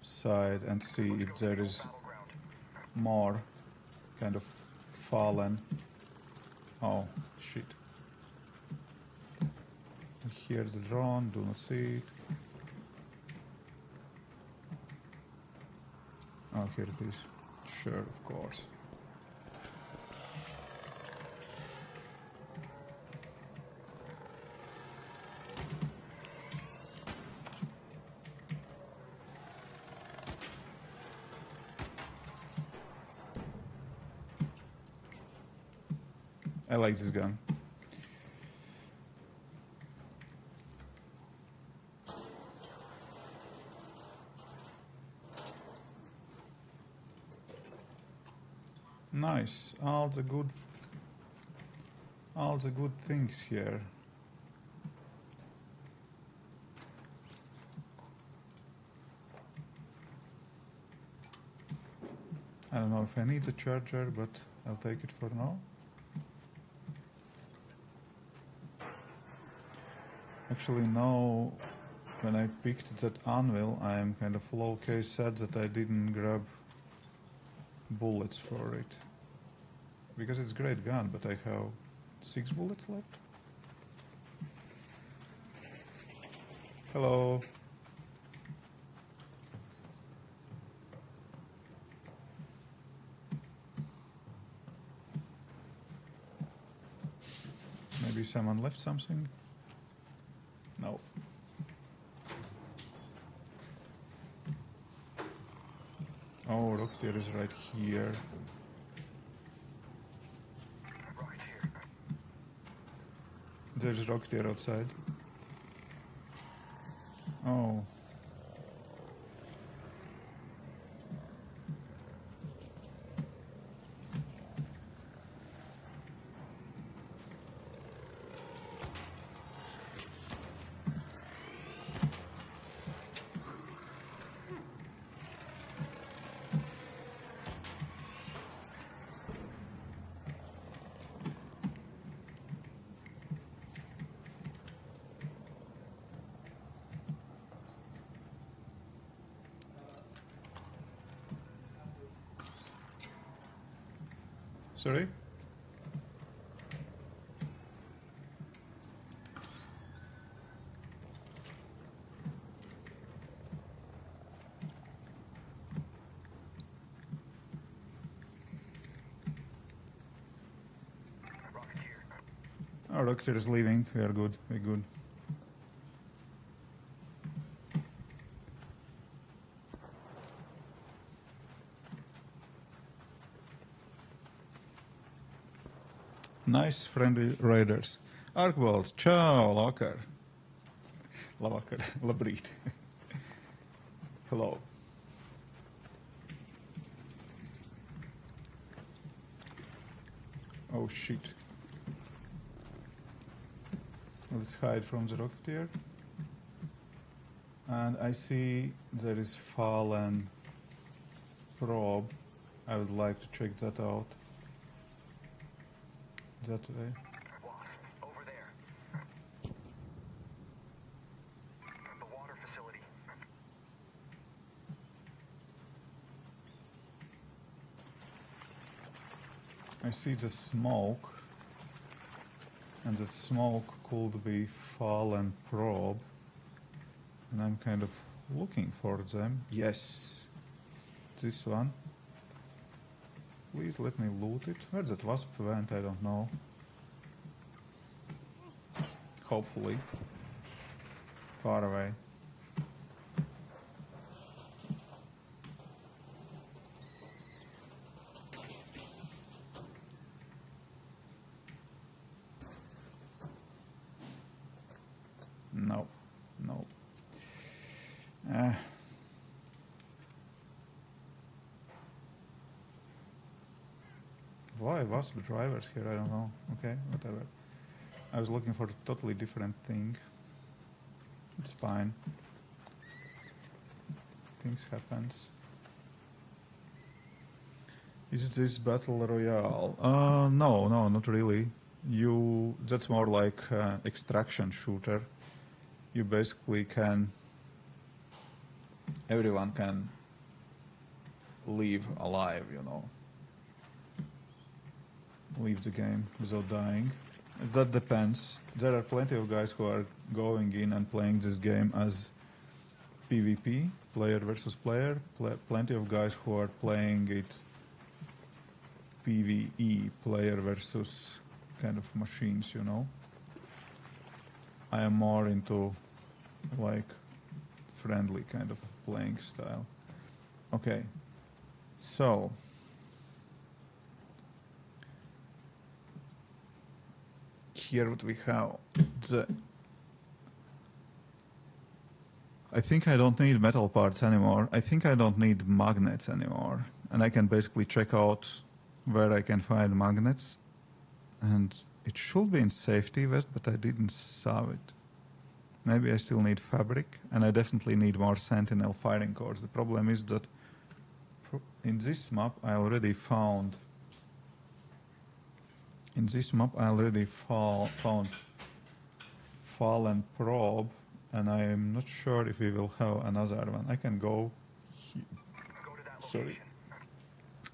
side and see if there is Battleground. more kind of fallen. Oh, shit. Here's the drone, do not see it. Oh, here it is. Sure, of course. I like this gun. Nice. All the good things here. I don't know if I need the charger, but I'll take it for now. Actually, now when I picked that anvil, I am kind of low-case sad that I didn't grab bullets for it. Because it's a great gun, but I have 6 bullets left. Hello. Maybe someone left something? No. Oh, Rocketeer is right here. Rocketeer. There's Rocketeer outside. Oh. Sorry? Rocketeer. Oh, Rocketeer is leaving. We are good. We're good. Nice, friendly raiders. Arc balls. Ciao, Locker. Locker. Labrīt. Hello. Oh shit. Let's hide from the Rocketeer. And I see there is fallen probe. I would like to check that out. That way. Boss, over there. The water facility. I see the smoke. And the smoke could be fallen probe. And I'm kind of looking for them. Yes. This one. Please let me loot it. Where that wasp went, I don't know. Hopefully. Far away. No. No. Why wasp drivers here? I don't know. Okay, whatever. I was looking for a totally different thing. It's fine. Things happens. Is this battle royale? No, not really. That's more like extraction shooter. You basically can. Everyone can leave alive, you know. Leave the game without dying. That depends. There are plenty of guys who are going in and playing this game as PvP, player versus player. Plenty of guys who are playing it PvE, player versus kind of machines, you know. I am more into like friendly kind of playing style. Okay, so here what we have. I think I don't need metal parts anymore. I think I don't need magnets anymore. And I can basically check out where I can find magnets. And it should be in safety vest, but I didn't saw it. Maybe I still need fabric, and I definitely need more sentinel firing cores. The problem is that in this map I already found found fallen probe, and I am not sure if we will have another one. I can go sorry.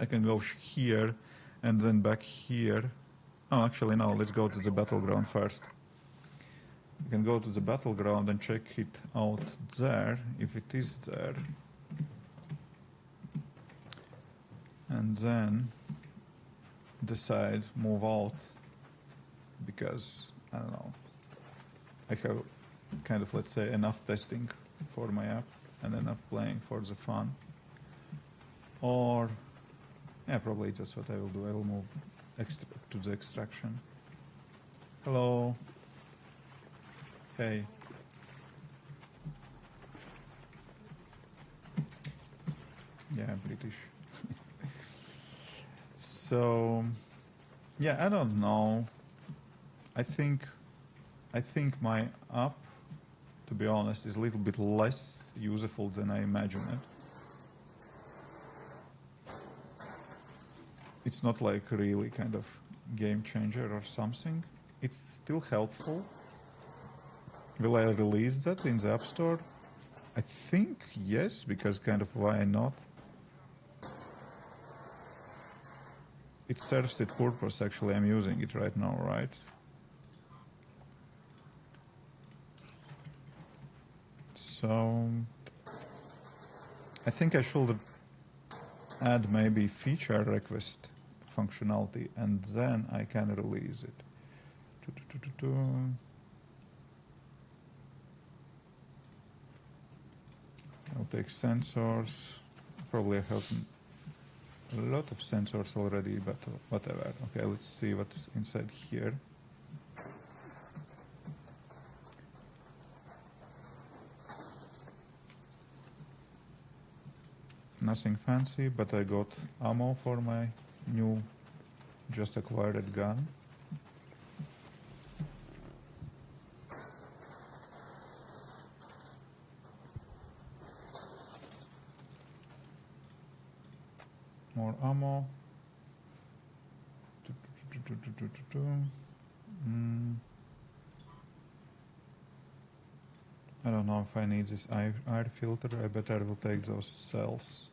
I can go here and then back here. Oh, actually no, let's go to the battleground first. You can go to the battleground and check it out there, if it is there. And then decide, move out, because, I don't know, I have kind of, let's say, enough testing for my app and enough playing for the fun. Or, yeah, probably that's what I will do. I will move to the extraction. Hello. Hey. Yeah, British. So, yeah, I don't know. I think my app, to be honest, is a little bit less useful than I imagined it. It's not like really kind of game changer or something. It's still helpful. Will I release that in the App Store? I think yes, because kind of why not? It serves its purpose, actually. I'm using it right now, right? So I think I should add maybe feature request functionality, and then I can release it. I'll take sensors. Probably I have a lot of sensors already, but whatever. Okay, let's see what's inside here. nothing fancy, but I got ammo for my new, just acquired gun. More ammo. I don't know if I need this air filter. I bet I will take those cells.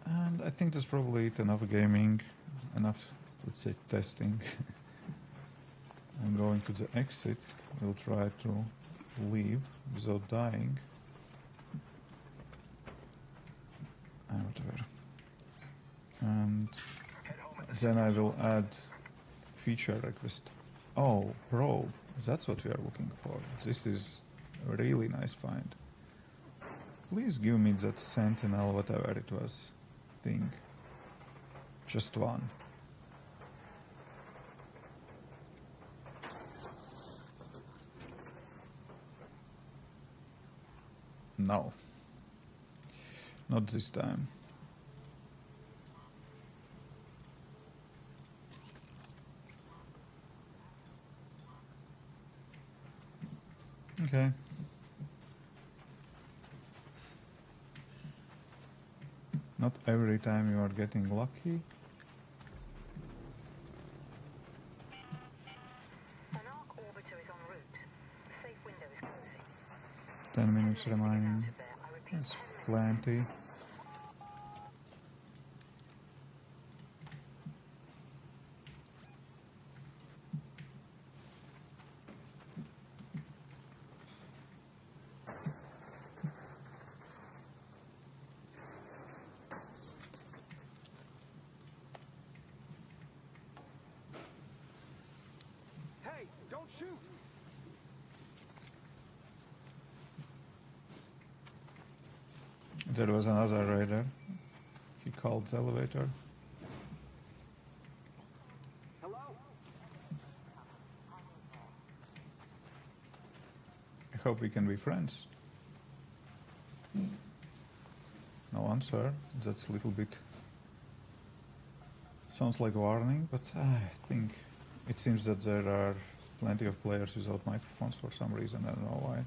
And I think that's probably it. Enough gaming, enough, let's say, testing. I'm going to the exit. We'll try to leave without dying. Whatever. And then I will add feature request. Oh, probe. That's what we are looking for. This is a really nice find. Please give me that sentinel, whatever it was, thing. Just one. No. Not this time. Okay. Not every time you are getting lucky. An arc orbiter is en route. Safe window is closing. 10 minutes remaining. I repeat, That's 10 minutes. plenty. Hey, don't shoot! There was another raider. He called the elevator. Hello? I hope we can be friends. No answer. That's a little bit... Sounds like a warning, but I think it seems that there are plenty of players without microphones for some reason. I don't know why.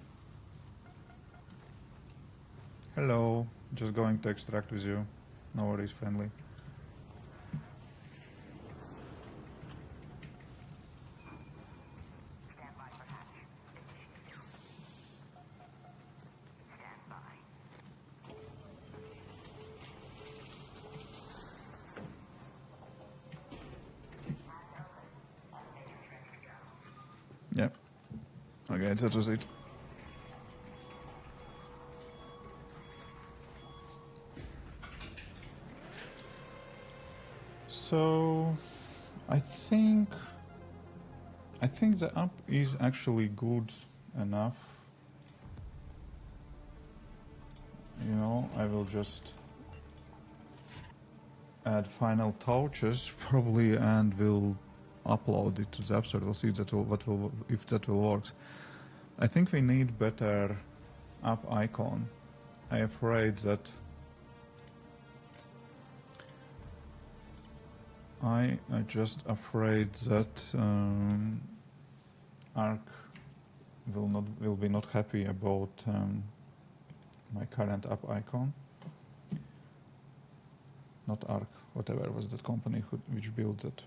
Hello. Just going to extract with you. No worries, friendly. Yeah. Okay, that was it. So, I think the app is actually good enough. You know, I will just add final touches probably, and we'll upload it to the App Store. We'll see if that will work. I think we need better app icon. I'm afraid that I just afraid that Arc will be not happy about my current app icon. Not Arc, whatever was that company which built it.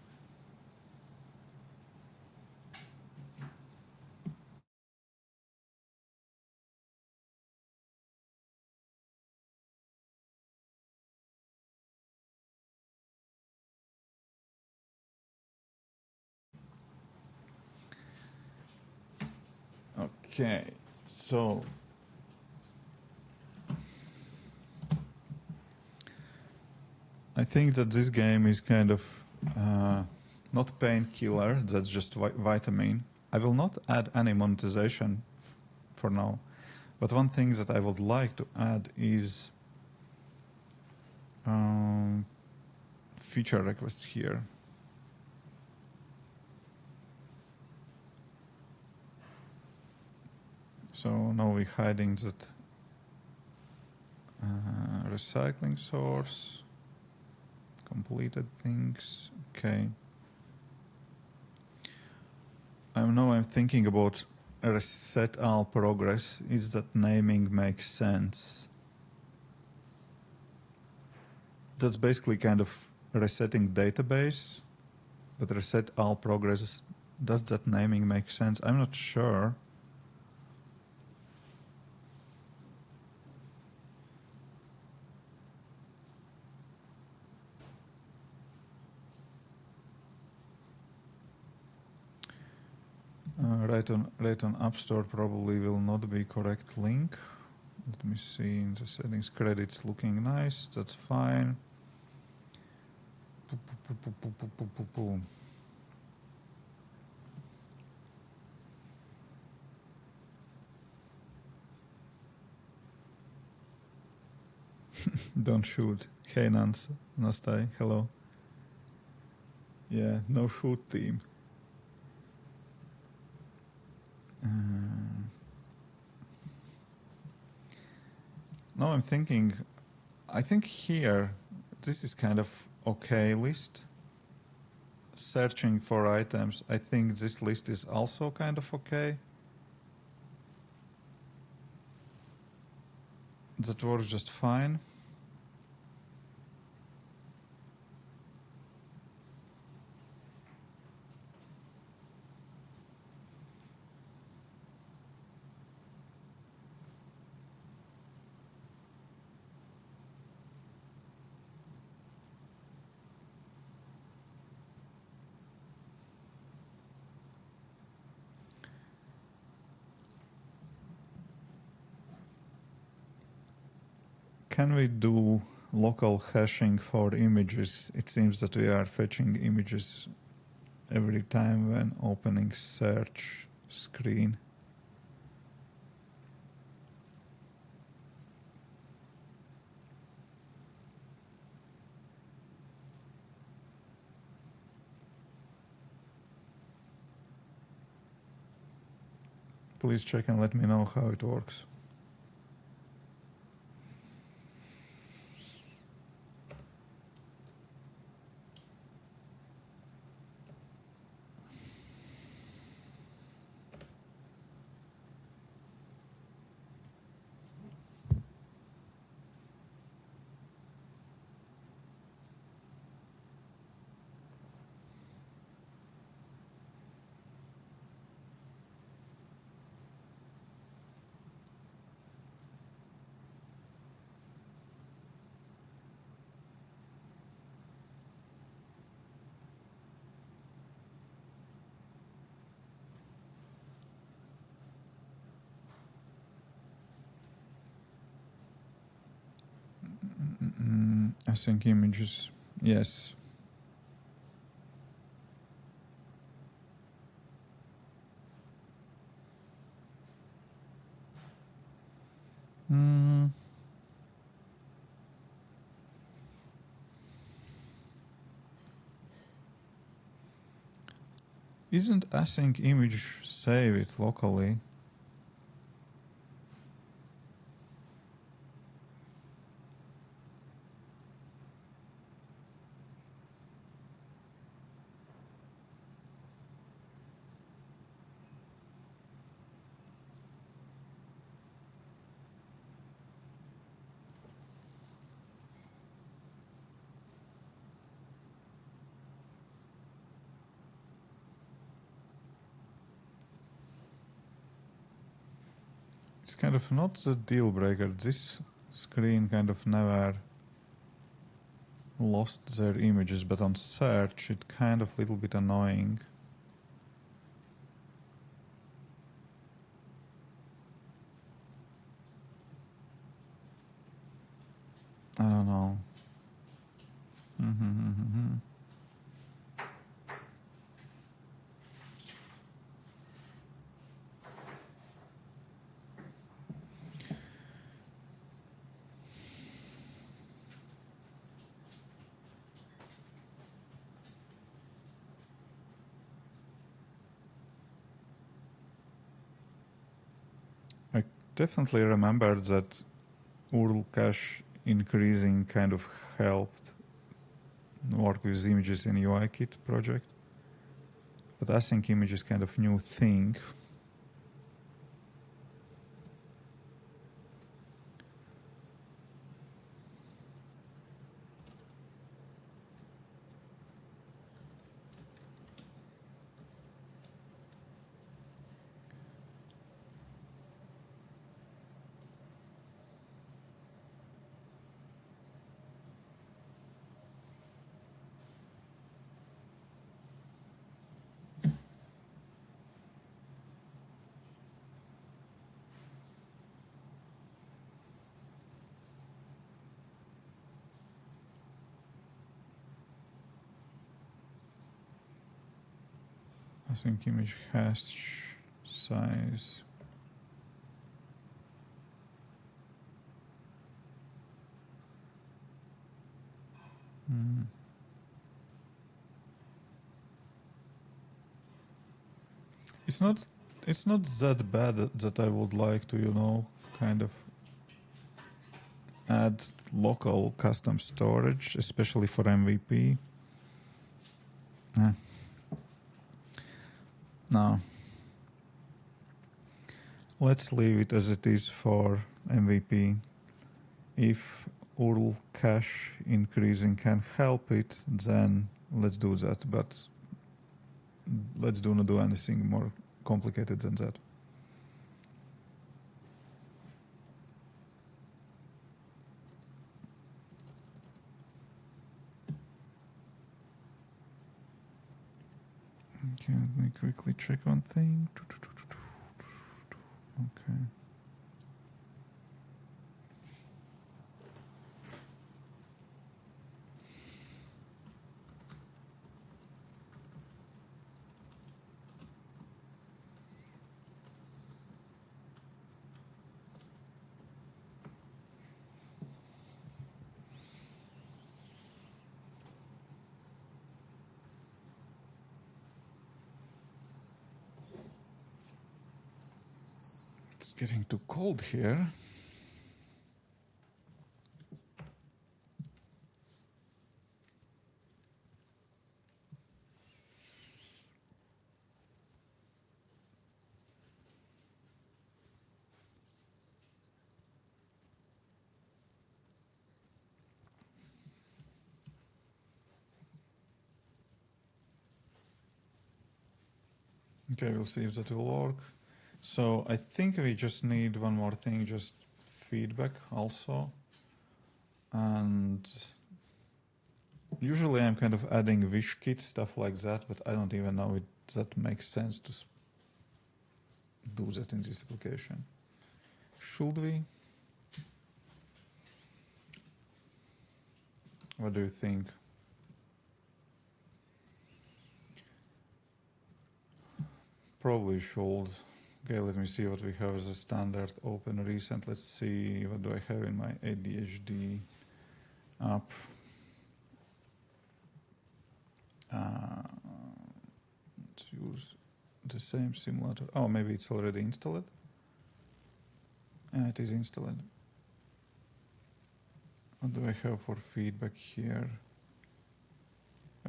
Okay, so I think that this game is kind of not painkiller, that's just vitamin. I will not add any monetization for now, but one thing that I would like to add is feature requests here. So now we're hiding that recycling source, completed things. Okay. I'm thinking about reset all progress. Is that naming makes sense? That's basically kind of resetting database, but reset all progress. Does that naming make sense? I'm not sure. Right on App Store probably will not be correct link. Let me see in the settings. Credits looking nice. That's fine. Don't shoot. Hey Nastai, hello. Yeah, no shoot theme. Now I'm thinking, I think here, this is kind of okay list. Searching for items, I think this list is also kind of okay. That works just fine. Can we do local hashing for images? It seems that we are fetching images every time when opening search screen. Please check and let me know how it works. I think images, yes. Isn't async image save it locally? It's kind of not the deal breaker. This screen kind of never lost their images, but on search it kind of a little bit annoying. I don't know. definitely remembered that URL cache increasing kind of helped work with images in UIKit project. But async image is kind of new thing. Async image hash size. It's not that bad that I would like to, you know, kind of add local custom storage, especially for MVP. No. Let's leave it as it is for MVP. If URL cache increasing can help it, then let's do that. But let's not do anything more complicated than that. Okay, let me quickly check one thing. Okay. It's getting too cold here. Okay, we'll see if that will work. So I think we just need one more thing, just feedback also. And usually I'm kind of adding WishKit, stuff like that, but I don't even know if that makes sense to do that in this application. Should we? What do you think? Probably should. Okay, let me see what we have as a standard open recent. Let's see, what do I have in my ADHD app? Let's use the same simulator. Oh, maybe it's already installed. Yeah, it is installed. What do I have for feedback here?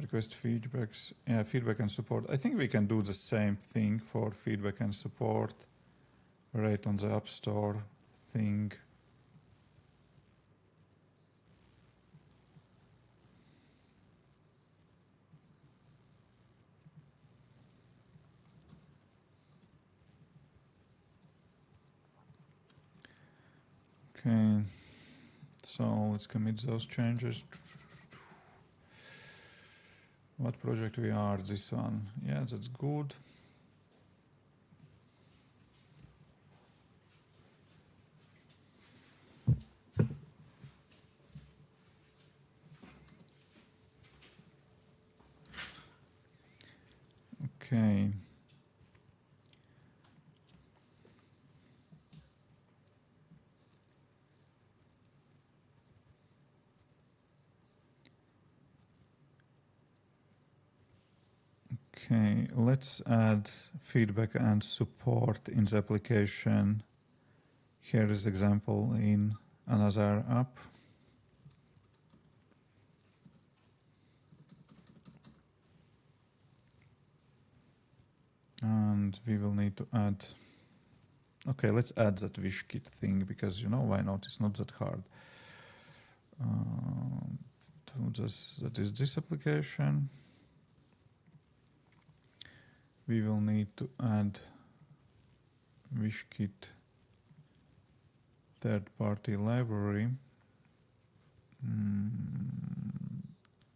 Request feedbacks. Yeah, feedback and support. I think we can do the same thing for feedback and support right on the App Store thing. Okay, so let's commit those changes. What project we are? This one. Yeah, that's good. Okay. Okay, let's add feedback and support in the application Here is example in another app. And we will need to add, okay, let's add that wishkit thing because, you know, why not? It's not that hard. That is this application. We will need to add wishkit third-party library.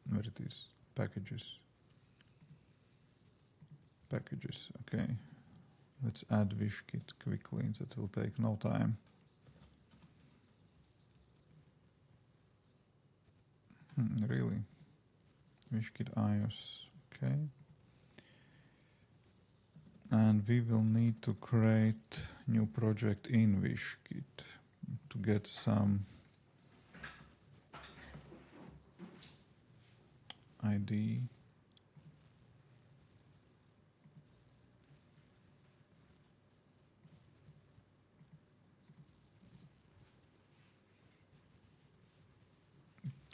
Where it is? Packages. Packages, okay. Let's add wishkit quickly. That will take no time. Really? Wishkit iOS, okay. And we will need to create new project in wishkit to get some ID.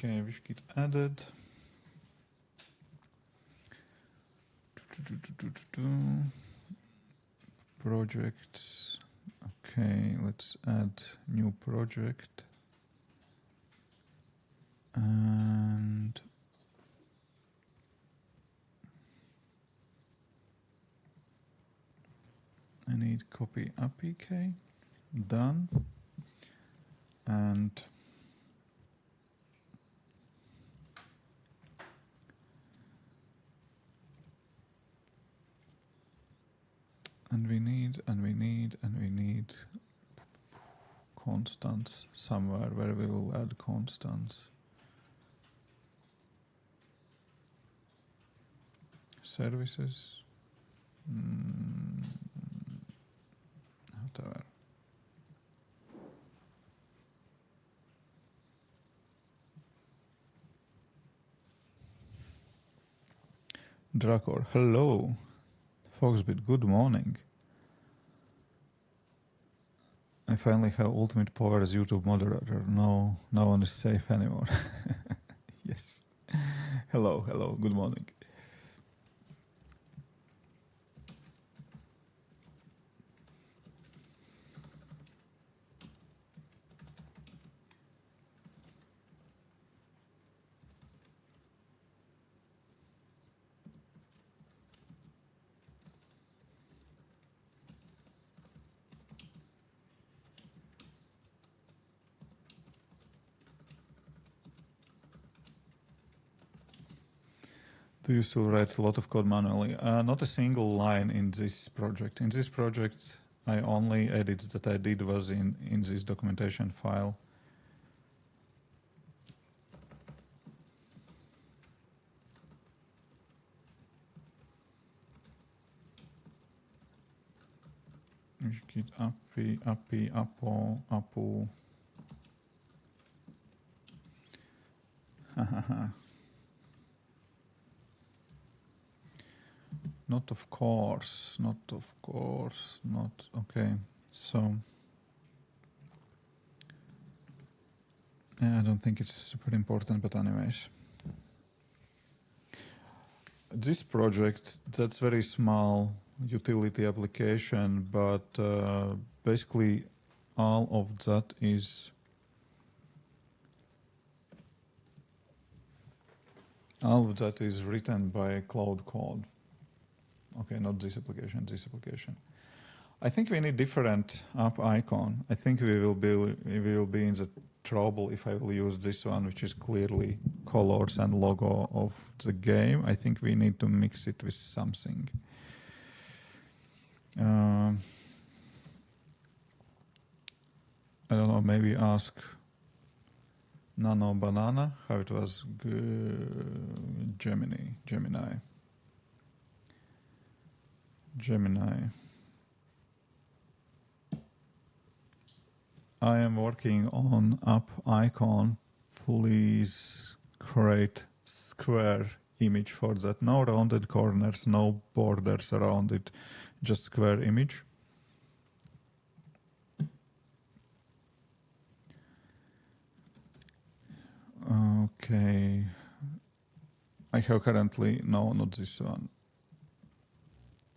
Okay, wishkit added. Projects. Okay, let's add new project. And I need copy APK. Done. And we need constants somewhere where we will add constants. Services. Whatever. Drakor, hello. Foxbit, good morning. I finally have ultimate power as YouTube moderator. No one is safe anymore. Yes. Hello, good morning. Do you still write a lot of code manually? Not a single line in this project. In this project, I only edits that I did was in this documentation file. Git API, Apo. Not of course, not okay. So yeah, I don't think it's super important, but anyways. This project, that's very small utility application, but basically all of that is written by Cloud Code. Okay, not this application, this application. I think we need different app icon. I think we will be in the trouble if I will use this one, which is clearly colors and logo of the game. I think we need to mix it with something. I don't know, maybe ask Nano Banana how it was. Gemini. I am working on app icon. Please create square image for that. No rounded corners, no borders around it, just square image. Okay. I have currently, no, not this one.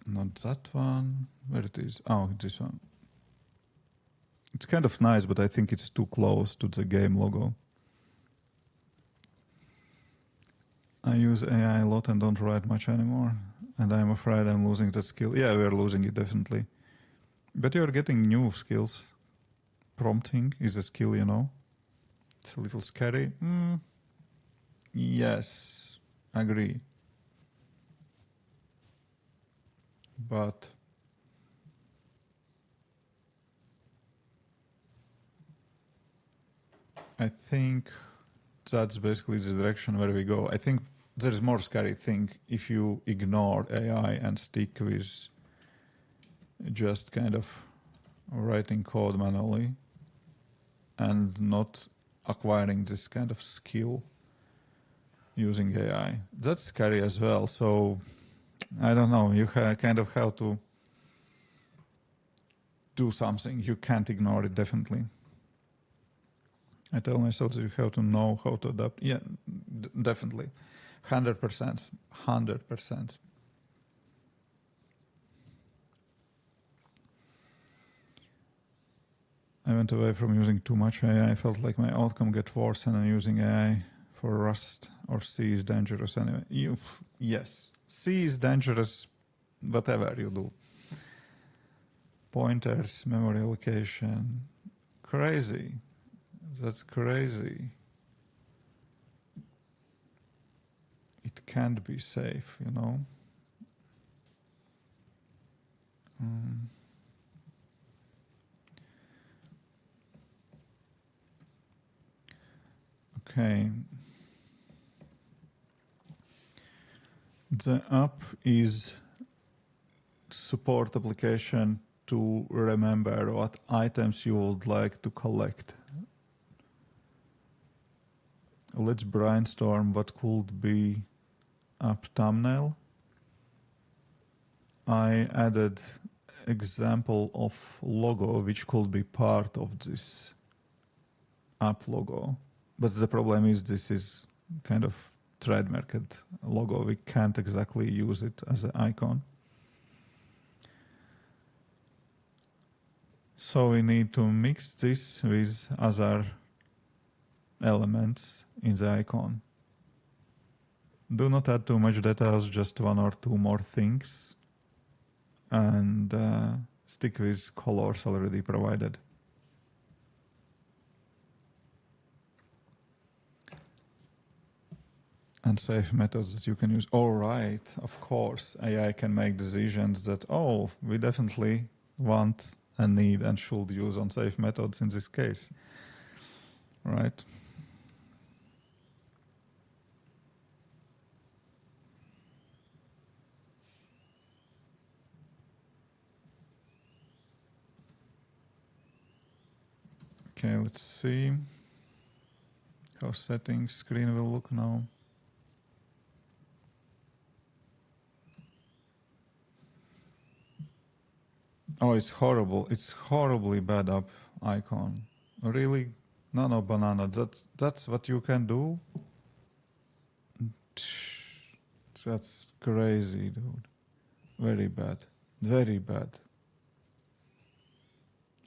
Not that one. Where it is? Oh, this one. It's kind of nice, but I think it's too close to the game logo. I use AI a lot and don't write much anymore. And I'm afraid I'm losing that skill. Yeah, we're losing it definitely. But you're getting new skills. Prompting is a skill, you know. It's a little scary. Yes, agree. But I think that's basically the direction where we go. I think there is more scary thing if you ignore AI and stick with just kind of writing code manually and not acquiring this kind of skill using AI. That's scary as well. So I don't know. You kind of have to do something. You can't ignore it, definitely. I tell myself that you have to know how to adapt. Yeah, definitely. 100%. 100%. I went away from using too much AI. I felt like my outcome get worse and I'm using AI for Rust or C is dangerous anyway. Yes, C is dangerous whatever you do. Pointers, memory allocation. Crazy. That's crazy. It can't be safe, you know. Okay. The app is support application to remember what items you would like to collect. Let's brainstorm what could be app thumbnail. I added example of logo which could be part of this app logo. But the problem is this is kind of trademarked logo. We can't exactly use it as an icon. So we need to mix this with other elements in the icon. Do not add too much details, just one or two more things. And stick with colors already provided. And safe methods that you can use. All right, of course, AI can make decisions that, oh, we definitely want and need and should use unsafe methods in this case. Right? Okay, let's see how settings screen will look now. Oh, it's horrible. It's horribly bad up icon. Really? Nano banana. That's what you can do? That's crazy, dude. Very bad. Very bad.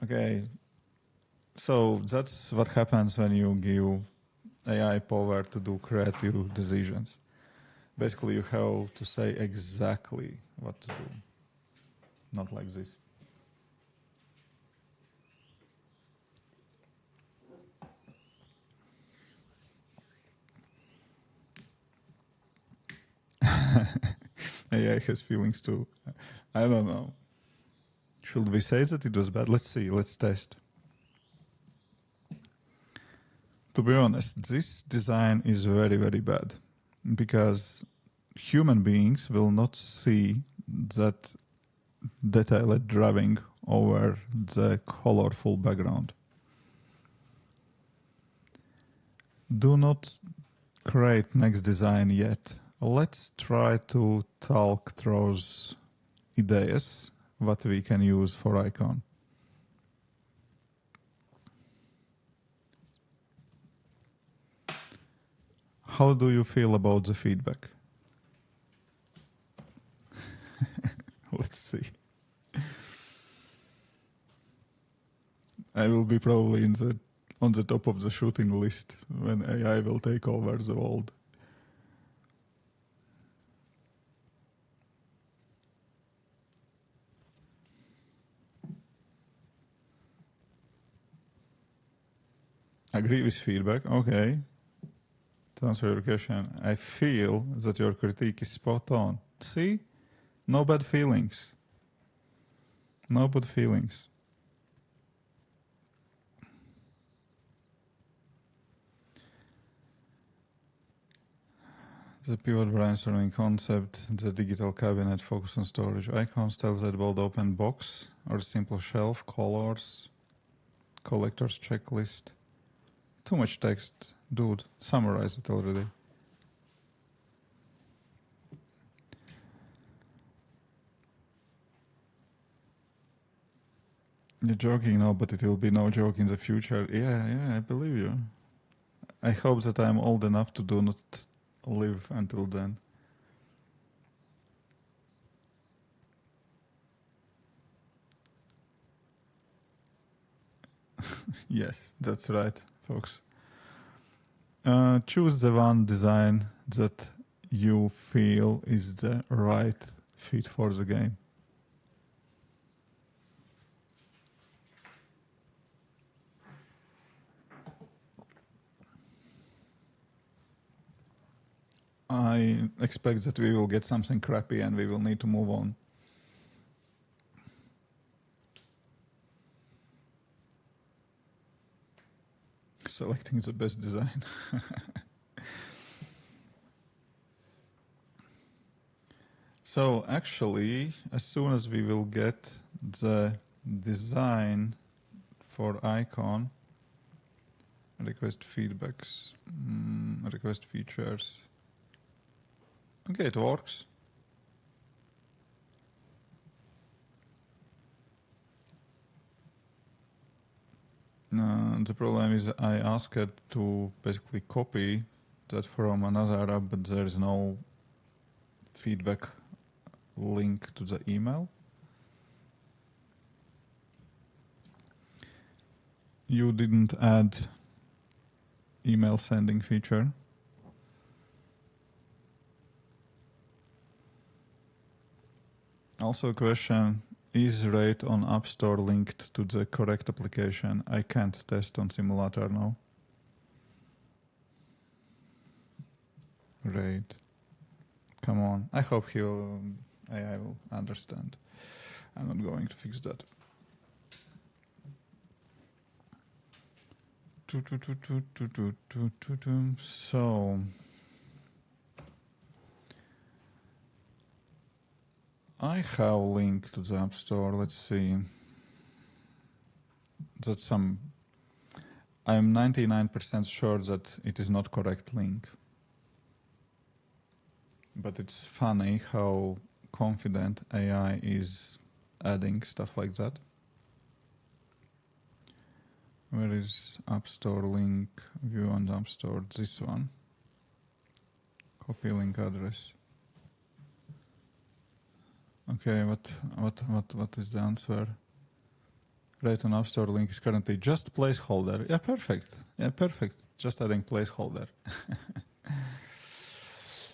Okay. So that's what happens when you give AI power to do creative decisions. Basically, you have to say exactly what to do. Not like this. AI has feelings too. I don't know. Should we say that it was bad? Let's see. Let's test. To be honest, this design is very, very bad because human beings will not see that detailed drawing over the colorful background. Do not create next design yet. Let's try to talk through ideas what we can use for icon. how do you feel about the feedback? Let's see. I will be probably on the top of the shooting list when AI will take over the world. Agree with feedback. Okay. To answer your question, I feel that your critique is spot on. See? No bad feelings. No bad feelings. The pivot brainstorming concept, the digital cabinet focus on storage icons, tells that bold open box or simple shelf, colors, collector's checklist. Too much text. Dude, summarize it already. You're joking now, but it will be no joke in the future. Yeah, I believe you. I hope that I'm old enough to do not live until then. Yes, that's right, folks. Choose the one design that you feel is the right fit for the game. I expect that we will get something crappy and we will need to move on. Selecting the best design. So actually, as soon as we will get the design for icon, request feedbacks, request features. Okay, it works. The problem is I asked it to basically copy that from another app, but there is no feedback link to the email. You didn't add email sending feature. Also a question, is rate on App Store linked to the correct application? I can't test on simulator now. Rate. Come on. I hope AI will understand. I'm not going to fix that. So I have a link to the App Store. Let's see. I'm 99% sure that it is not correct link. But it's funny how confident AI is adding stuff like that. Where is App Store link? View on the App Store. This one. Copy link address. Okay, what is the answer? Rate on App Store link is currently just placeholder. Yeah, perfect. Yeah, perfect. Just adding placeholder.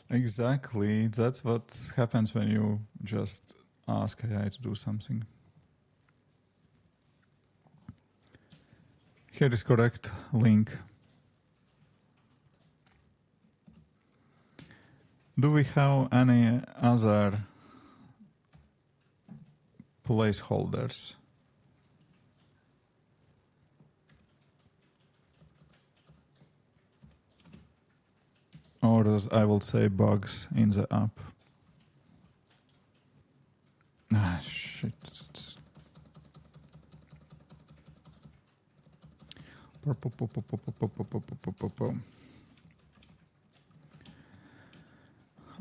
Exactly. That's what happens when you just ask AI to do something. Here is correct link. Do we have any other placeholders? Or as I will say, bugs in the app. Ah, shit.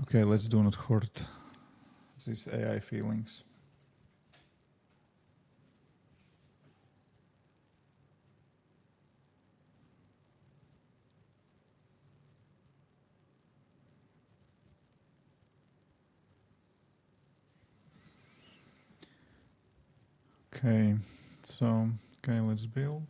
Okay, let's do not hurt these AI feelings. Okay, so, okay, let's build.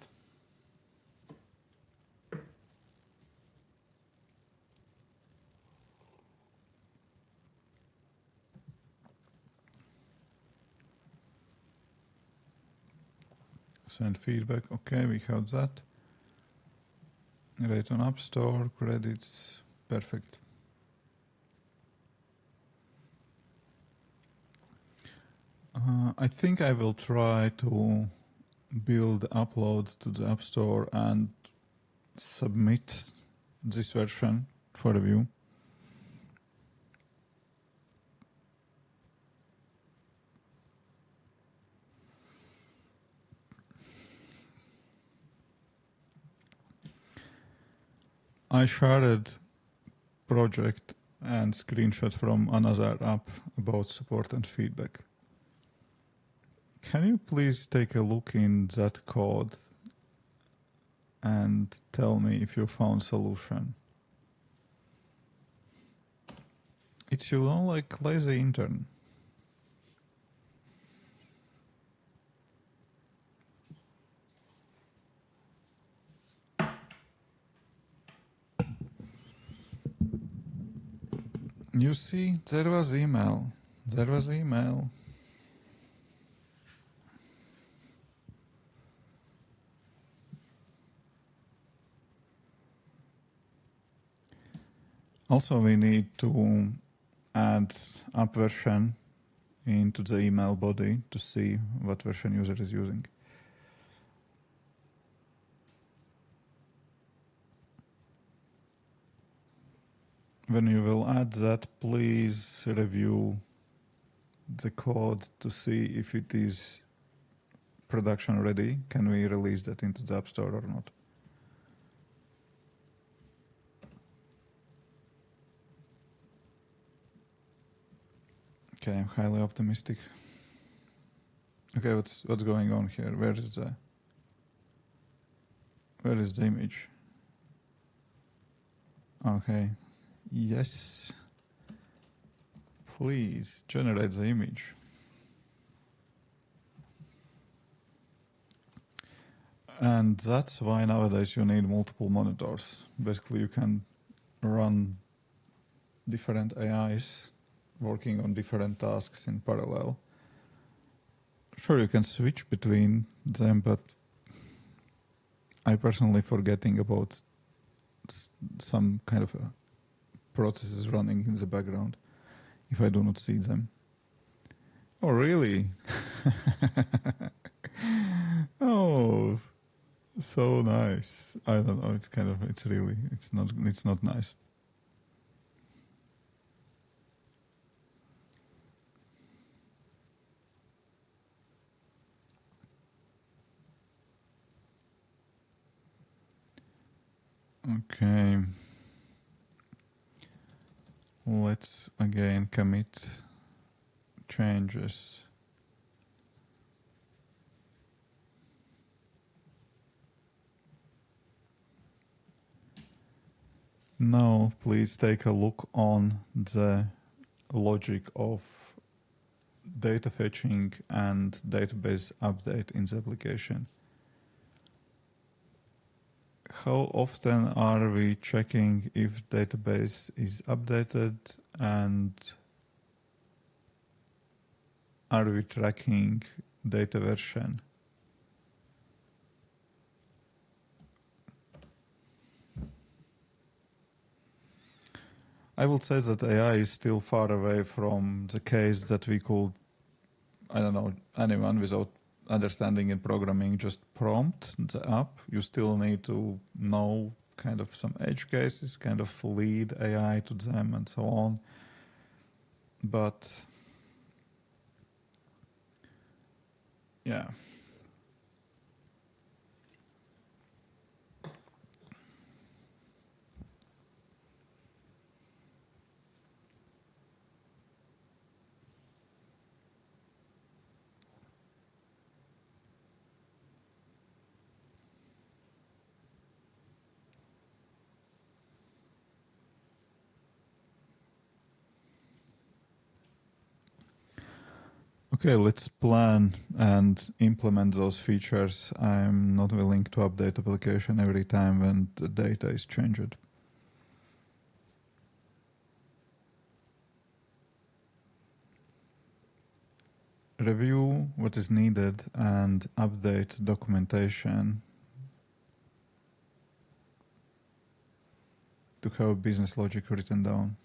Send feedback. Okay, we have that. Rate on App Store, credits, perfect. I think I will try to build upload to the App Store and submit this version for review. I shared project and screenshot from another app about support and feedback. Can you please take a look in that code and tell me if you found solution? It's like lazy intern. You see, there was email. There was email. Also, we need to add app version into the email body to see what version user is using. When you will add that, please review the code to see if it is production ready. Can we release that into the App Store or not? Okay, I'm highly optimistic. Okay, what's going on here? Where is the image? Okay. Yes. Please generate the image. And that's why nowadays you need multiple monitors. Basically, you can run different AIs working on different tasks in parallel. Sure, you can switch between them, but I personally forgetting about some kind of processes running in the background if I do not see them. Oh, really? Oh, so nice. I don't know. It's not nice. Okay. Let's again commit changes. Now, please take a look on the logic of data fetching and database update in the application. How often are we checking if database is updated, and are we tracking data version? I would say that AI is still far away from the case that we could, I don't know, anyone without understanding in programming just prompt the app. You still need to know kind of some edge cases, kind of lead AI to them and so on. But yeah. Okay, let's plan and implement those features. I'm not willing to update application every time when the data is changed. Review what is needed and update documentation to have business logic written down.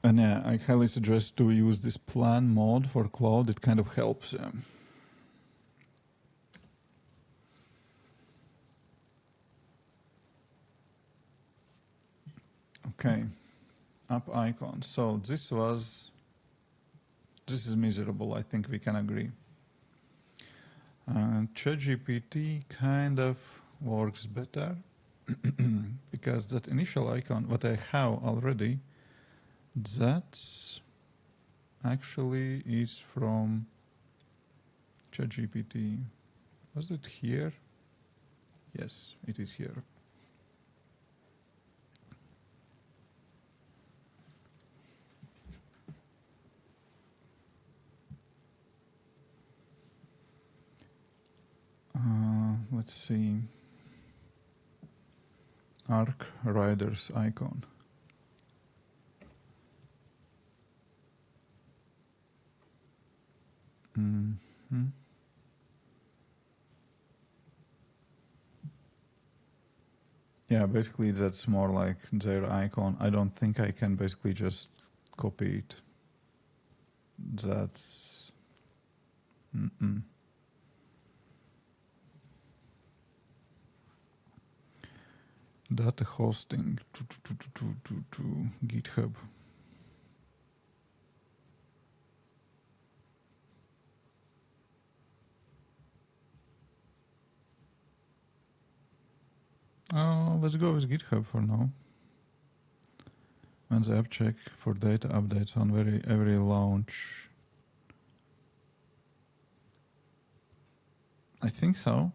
And yeah, I highly suggest to use this plan mode for Cloud. It kind of helps. Okay, app icon. So this is miserable. I think we can agree. ChatGPT kind of works better because that initial icon, what I have already, that actually is from ChatGPT. Was it here? Yes, it is here. Let's see. Arc Riders icon. Mm-hmm. Yeah, basically that's more like their icon. I don't think I can basically just copy it. That's... Mm-mm. Data hosting to GitHub. Let's go with GitHub for now. And the app check for data updates on every launch. I think so.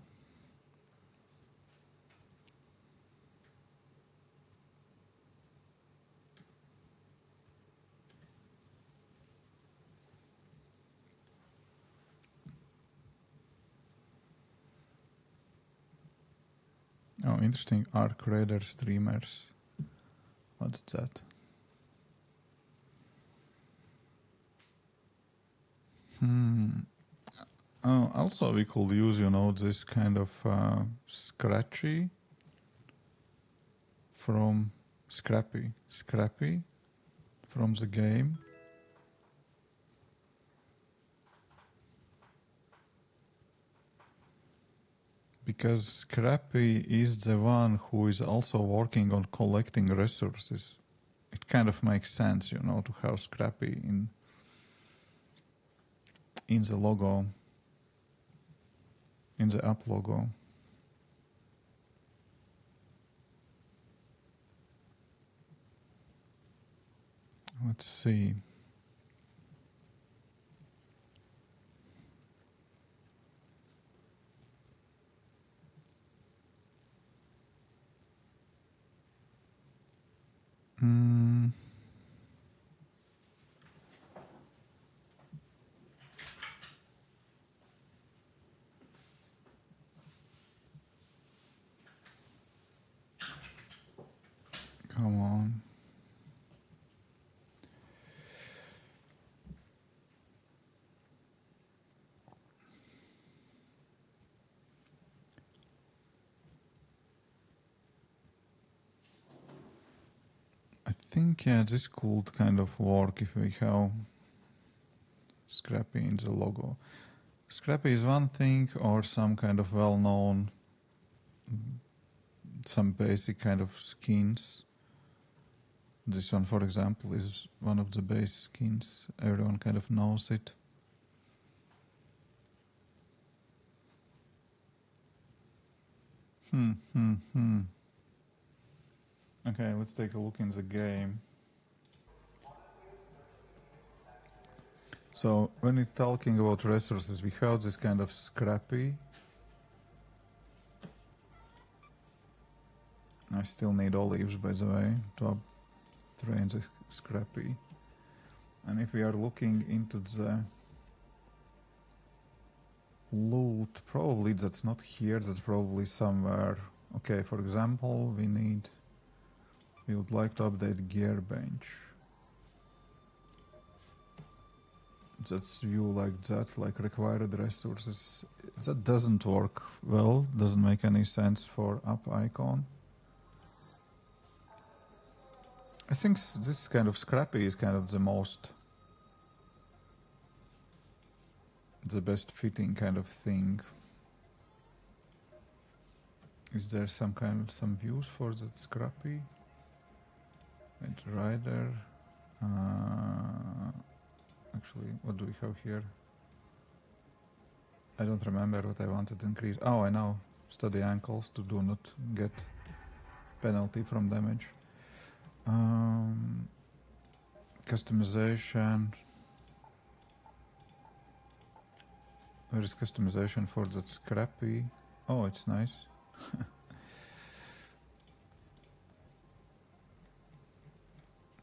Oh, interesting. Arc Raider streamers. What's that? Also, we could use, this kind of scratchy from Scrappy from the game. Because Scrappy is the one who is also working on collecting resources. It kind of makes sense, to have Scrappy in the logo, in the app logo. Let's see. Come on. I think, yeah, this could kind of work if we have Scrappy in the logo. Scrappy is one thing, or some kind of well-known, some basic kind of skins. This one, for example, is one of the base skins. Everyone kind of knows it. Okay, let's take a look in the game. So when we're talking about resources, we have this kind of scrappy. I still need olives, by the way, to train the scrappy. And if we are looking into the loot, probably that's not here, that's probably somewhere. Okay, for example, we would like to update gear bench. That's view like that, like required resources. That doesn't work well, doesn't make any sense for app icon. I think this kind of scrappy is kind of the best fitting kind of thing. Is there some views for that scrappy? And rider. Actually, what do we have here? I don't remember what I wanted to increase. Oh, I know. Study ankles to do not get penalty from damage. Customization. Where is customization for that scrappy? Oh, it's nice.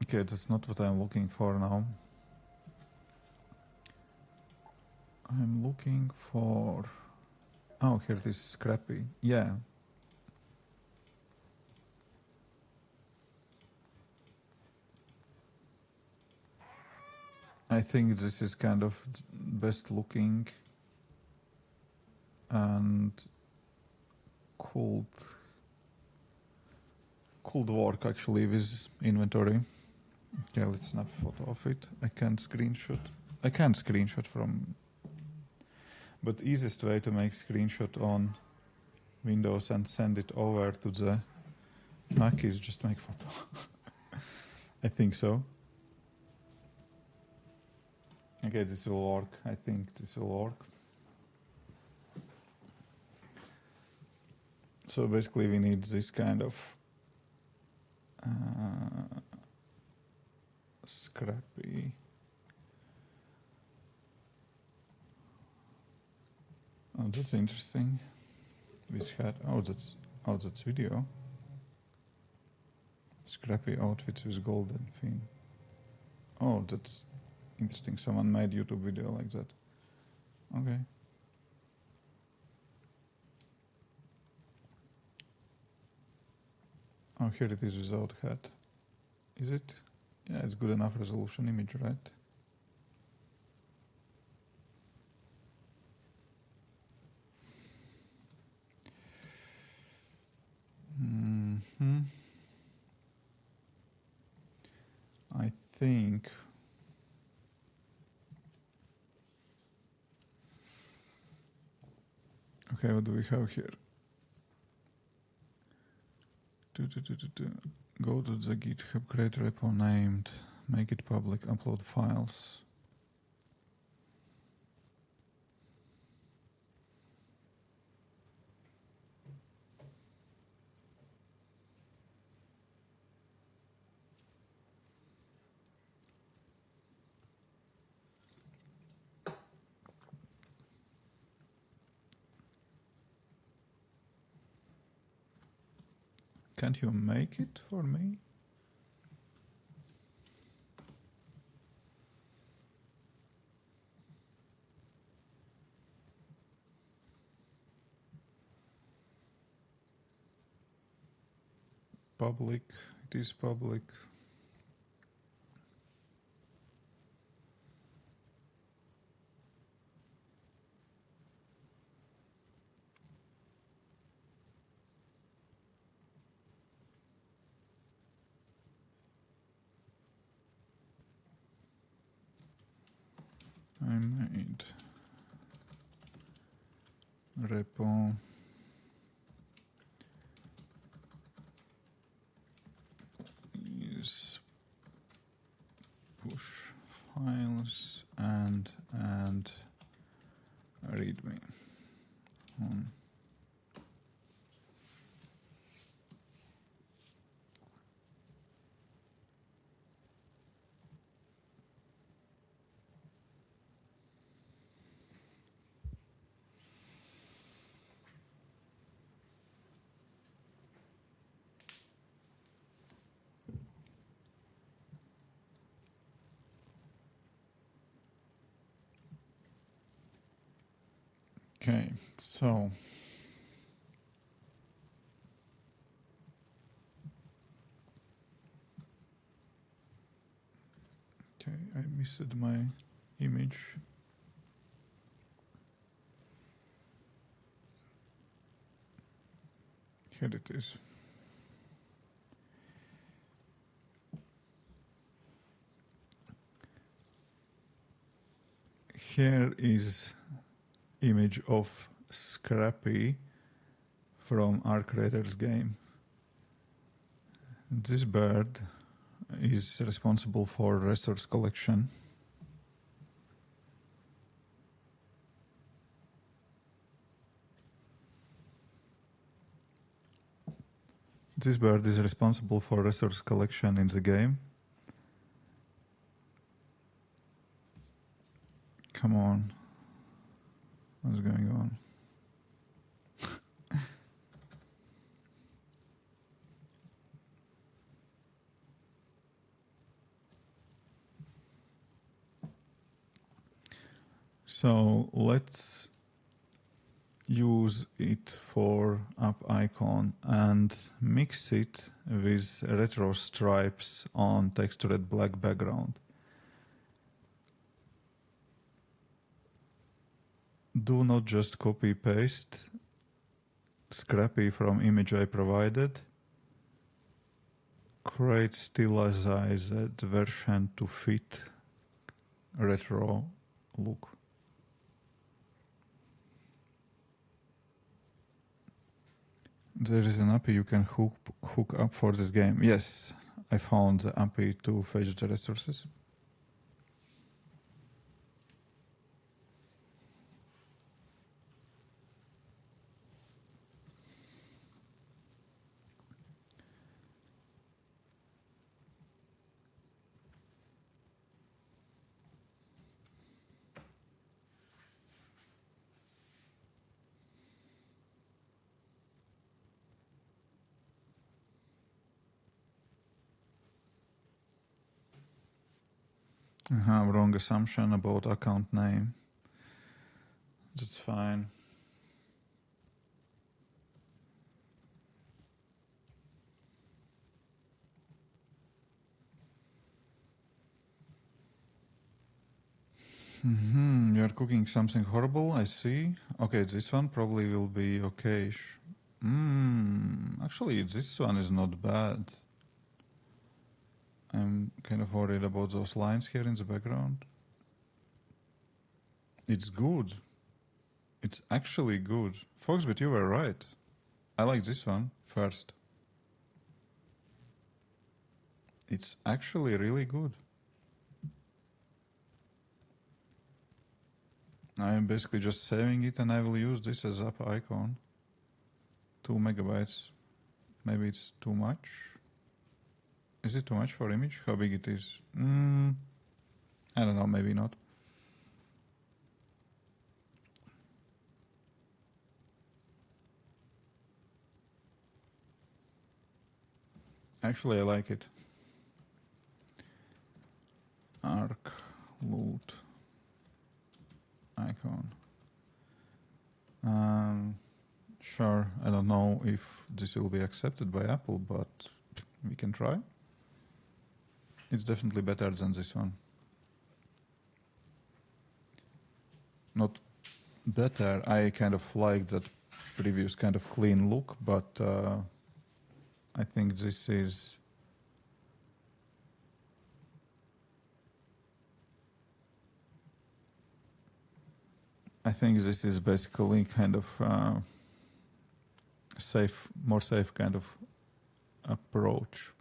Okay, that's not what I'm looking for now. I'm looking for... Oh, here it is, scrappy. Yeah. I think this is kind of best looking and could work actually with inventory. Okay, let's snap a photo of it. I can't screenshot from, but easiest way to make screenshot on Windows and send it over to the Mac is just make photo. I think so. Okay, this will work. I think this will work. So basically we need this kind of scrappy. Oh, that's interesting. This hat. Oh, that's video. Scrappy outfits with golden fin. Oh, that's interesting. Someone made YouTube video like that. Okay. Oh, here it is without hat. Is it? Yeah, it's good enough resolution image, right? I think okay, what do we have here? Go to the GitHub, create repo named, make it public, upload files. Can't you make it for me? Public, it is public. I made repo is push files and readme on. Okay, so okay, I missed my image. Here it is. Here is image of Scrappy from our creator's game. This bird is responsible for resource collection. This bird is responsible for resource collection in the game. Come on. What's going on? So let's use it for app icon and mix it with retro stripes on textured black background. Do not just copy paste Scrappy from image I provided. Create stylized version to fit retro look. There is an API you can hook up for this game. Yes, I found the API to fetch the resources. Wrong assumption about account name. That's fine. You're cooking something horrible, I see. Okay, this one probably will be okay. Actually, this one is not bad. I'm kind of worried about those lines here in the background. It's good. It's actually good. Folks, but you were right. I like this one first. It's actually really good. I am basically just saving it and I will use this as app icon. 2 megabytes. Maybe it's too much. Is it too much for image? How big it is? I don't know, maybe not. Actually, I like it. Arc loot icon. Sure, I don't know if this will be accepted by Apple, but we can try. It's definitely better than this one. Not better, I kind of like that previous kind of clean look, but I think this is basically kind of more safe kind of approach.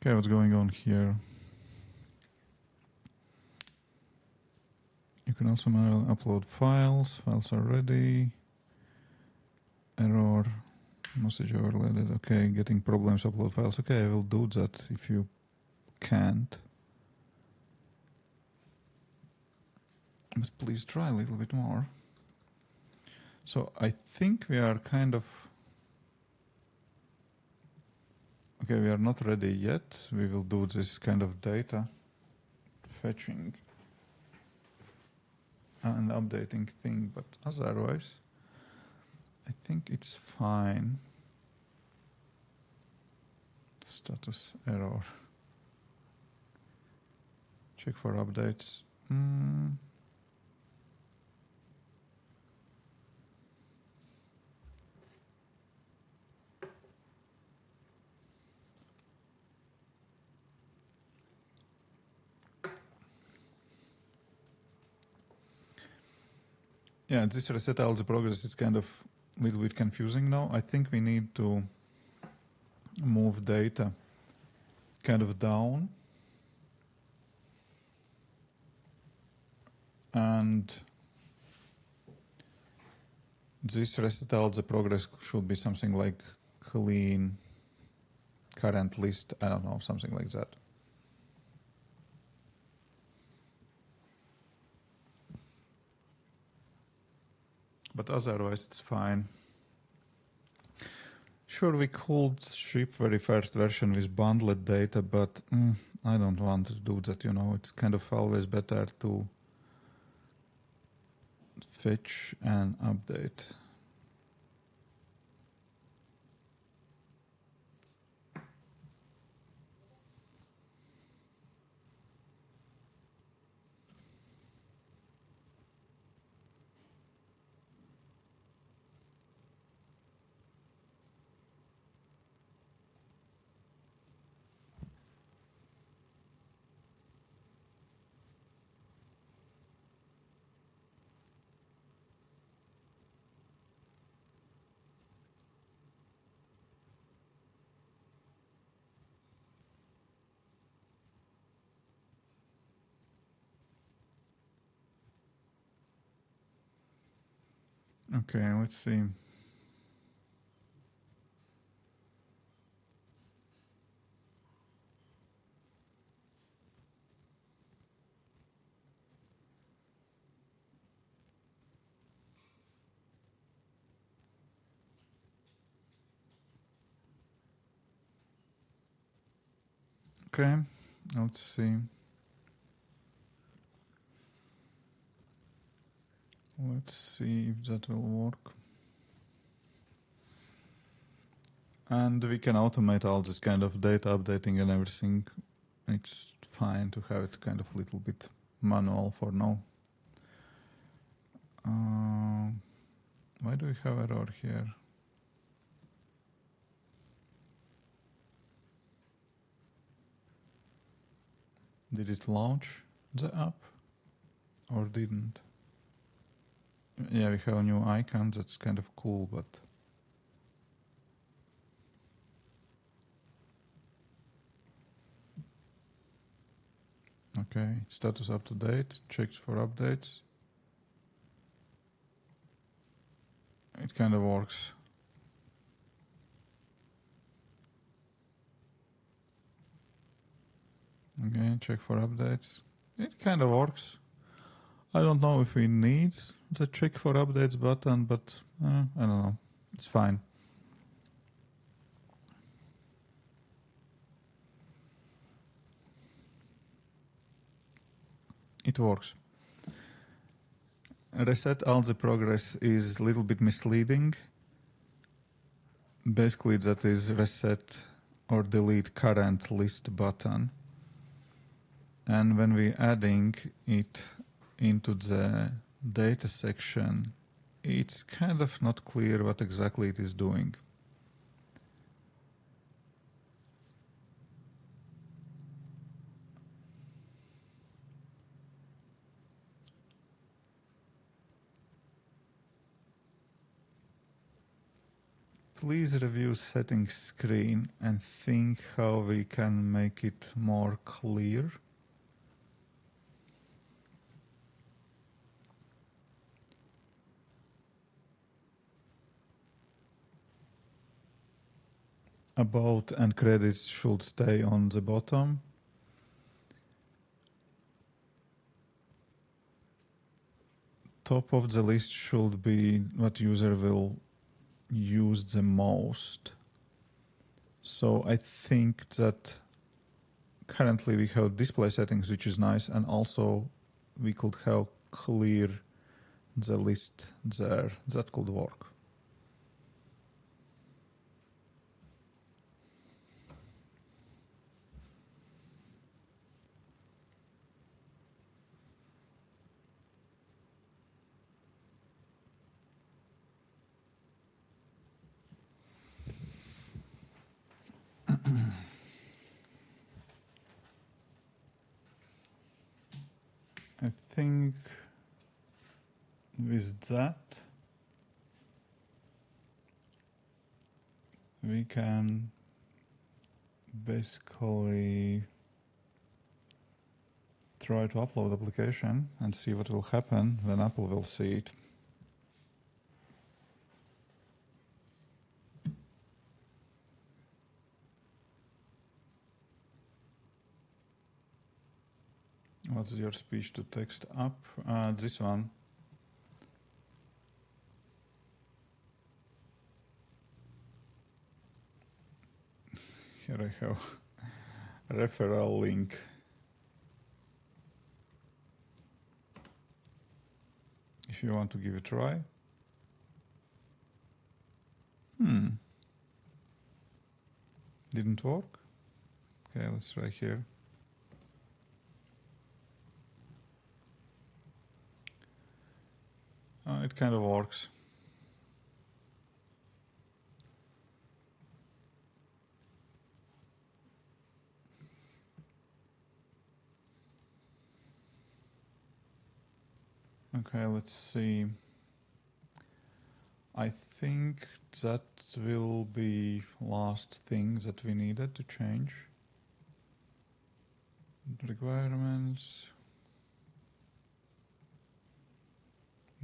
Okay, what's going on here? You can also manually upload files. Files are ready. Error. Message overloaded. Okay, getting problems. Upload files. Okay, I will do that if you can't. But please try a little bit more. So I think we are kind of... Okay, we are not ready yet. We will do this kind of data fetching and updating thing, but otherwise, I think it's fine. Status error. Check for updates. Yeah, this reset all the progress is kind of a little bit confusing now. I think we need to move data kind of down. And this reset all the progress should be something like clean current list. I don't know, something like that. But otherwise it's fine. Sure, we could ship very first version with bundled data, but I don't want to do that, you know. It's kind of always better to fetch and update. Okay, let's see. Okay, let's see. Let's see if that will work. And we can automate all this kind of data updating and everything. It's fine to have it kind of a little bit manual for now. Why do we have error here? Did it launch the app or didn't? Yeah, we have a new icon. That's kind of cool, but okay, status up to date, checked for updates. It kind of works. Okay, check for updates. It kind of works. I don't know if we need the check for updates button, but I don't know. It's fine. It works. Reset all the progress is a little bit misleading. Basically, that is reset or delete current list button. And when we're adding it into the data section, it's kind of not clear what exactly it is doing. Please review settings screen and think how we can make it more clear. About and credits should stay on the bottom. Top of the list should be what user will use the most. So I think that currently we have display settings, which is nice, and also we could have clear the list there. That could work. I think with that we can basically try to upload application and see what will happen when Apple will see it. What's your speech to text up? This one. Here I have a referral link. If you want to give it a try. Didn't work? Okay, let's try here. It kind of works. Okay, let's see. I think that will be last thing that we needed to change. Requirements.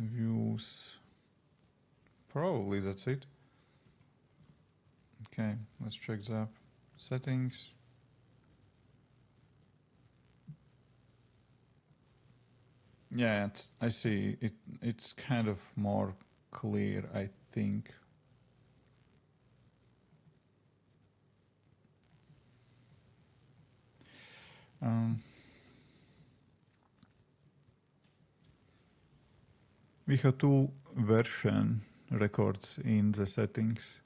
Views. Probably that's it. Okay, let's check the app. Settings. Yeah, I see. It's kind of more clear, I think. We have two version records in the settings.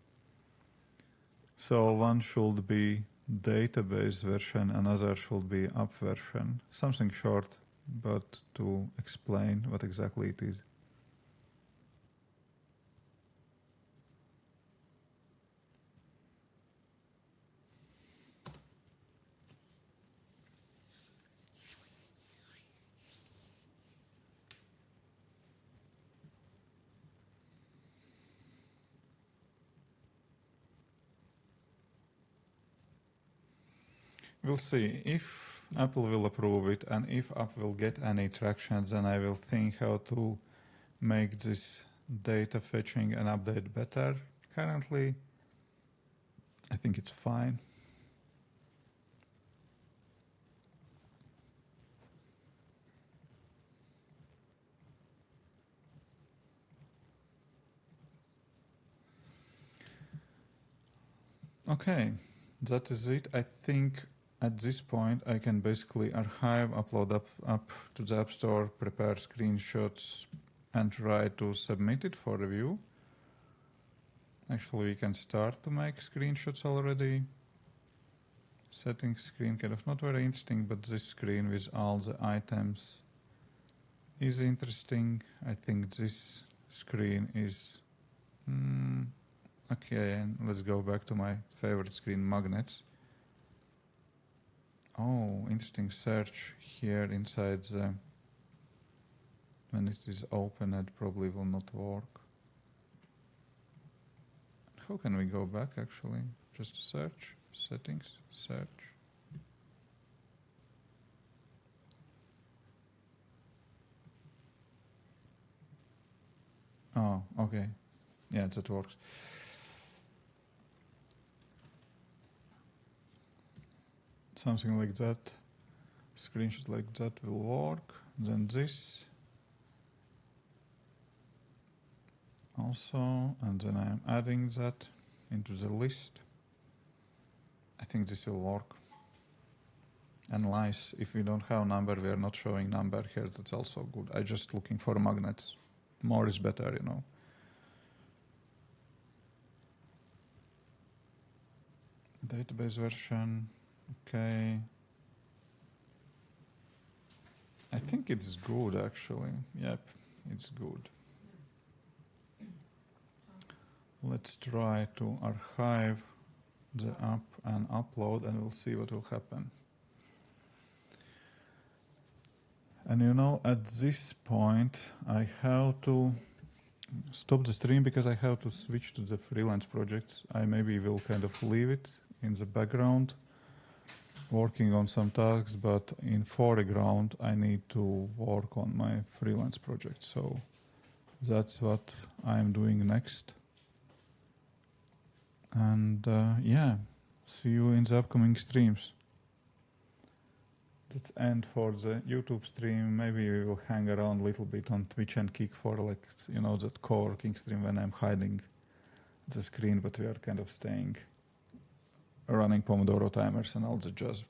So one should be database version, another should be app version. Something short, but to explain what exactly it is. We'll see. If Apple will approve it and if App will get any traction, then I will think how to make this data fetching and update better. Currently, I think it's fine. Okay, that is it. I think at this point I can basically archive, upload up to the App Store, prepare screenshots, and try to submit it for review. Actually, we can start to make screenshots already. Settings screen, kind of not very interesting, but this screen with all the items is interesting. I think this screen is... Okay, and let's go back to my favorite screen, magnets. Oh, interesting search here inside the... When it is open, it probably will not work. How can we go back, actually? Just search, settings, search. Oh, okay. Yeah, that works. Something like that. Screenshot like that will work. Then this. Also, and then I am adding that into the list. I think this will work. Analyze. If we don't have number, we are not showing number here. That's also good. I'm just looking for magnets. More is better, you know. Database version. Okay. I think it's good, actually. Yep, it's good. Let's try to archive the app and upload, and we'll see what will happen. And you know, at this point, I have to stop the stream because I have to switch to the freelance projects. I maybe will kind of leave it in the background, working on some tasks, but in foreground, I need to work on my freelance project. So that's what I'm doing next. And yeah, see you in the upcoming streams. That's end for the YouTube stream. Maybe we will hang around a little bit on Twitch and Kick for, like, you know, that co-working stream when I'm hiding the screen, but we are kind of staying, running Pomodoro timers and all the jazz.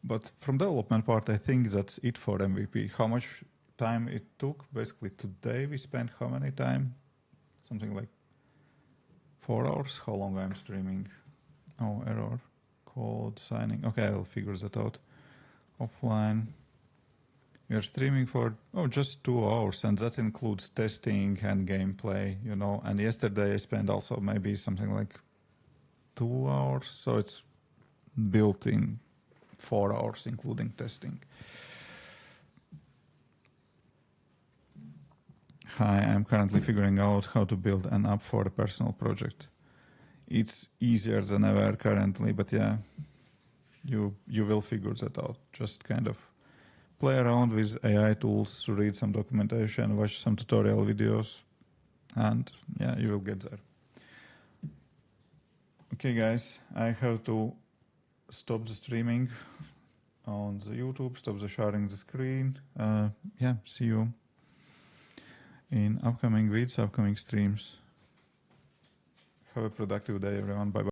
But from development part, I think that's it for MVP. How much time it took? Basically today we spent how many time? Something like 4 hours. How long I'm streaming? Oh, error. Code signing. Okay, I'll figure that out. Offline. We are streaming for just 2 hours, and that includes testing and gameplay, you know. And yesterday I spent also maybe something like 2 hours, so it's built in 4 hours, including testing. Hi, I'm currently figuring out how to build an app for a personal project. It's easier than ever currently, but yeah, you will figure that out. Just kind of play around with AI tools, read some documentation, watch some tutorial videos, and yeah, you will get there. Okay, guys, I have to stop the streaming on the YouTube, stop the sharing the screen. Yeah, see you in upcoming vids, upcoming streams. Have a productive day, everyone. Bye-bye.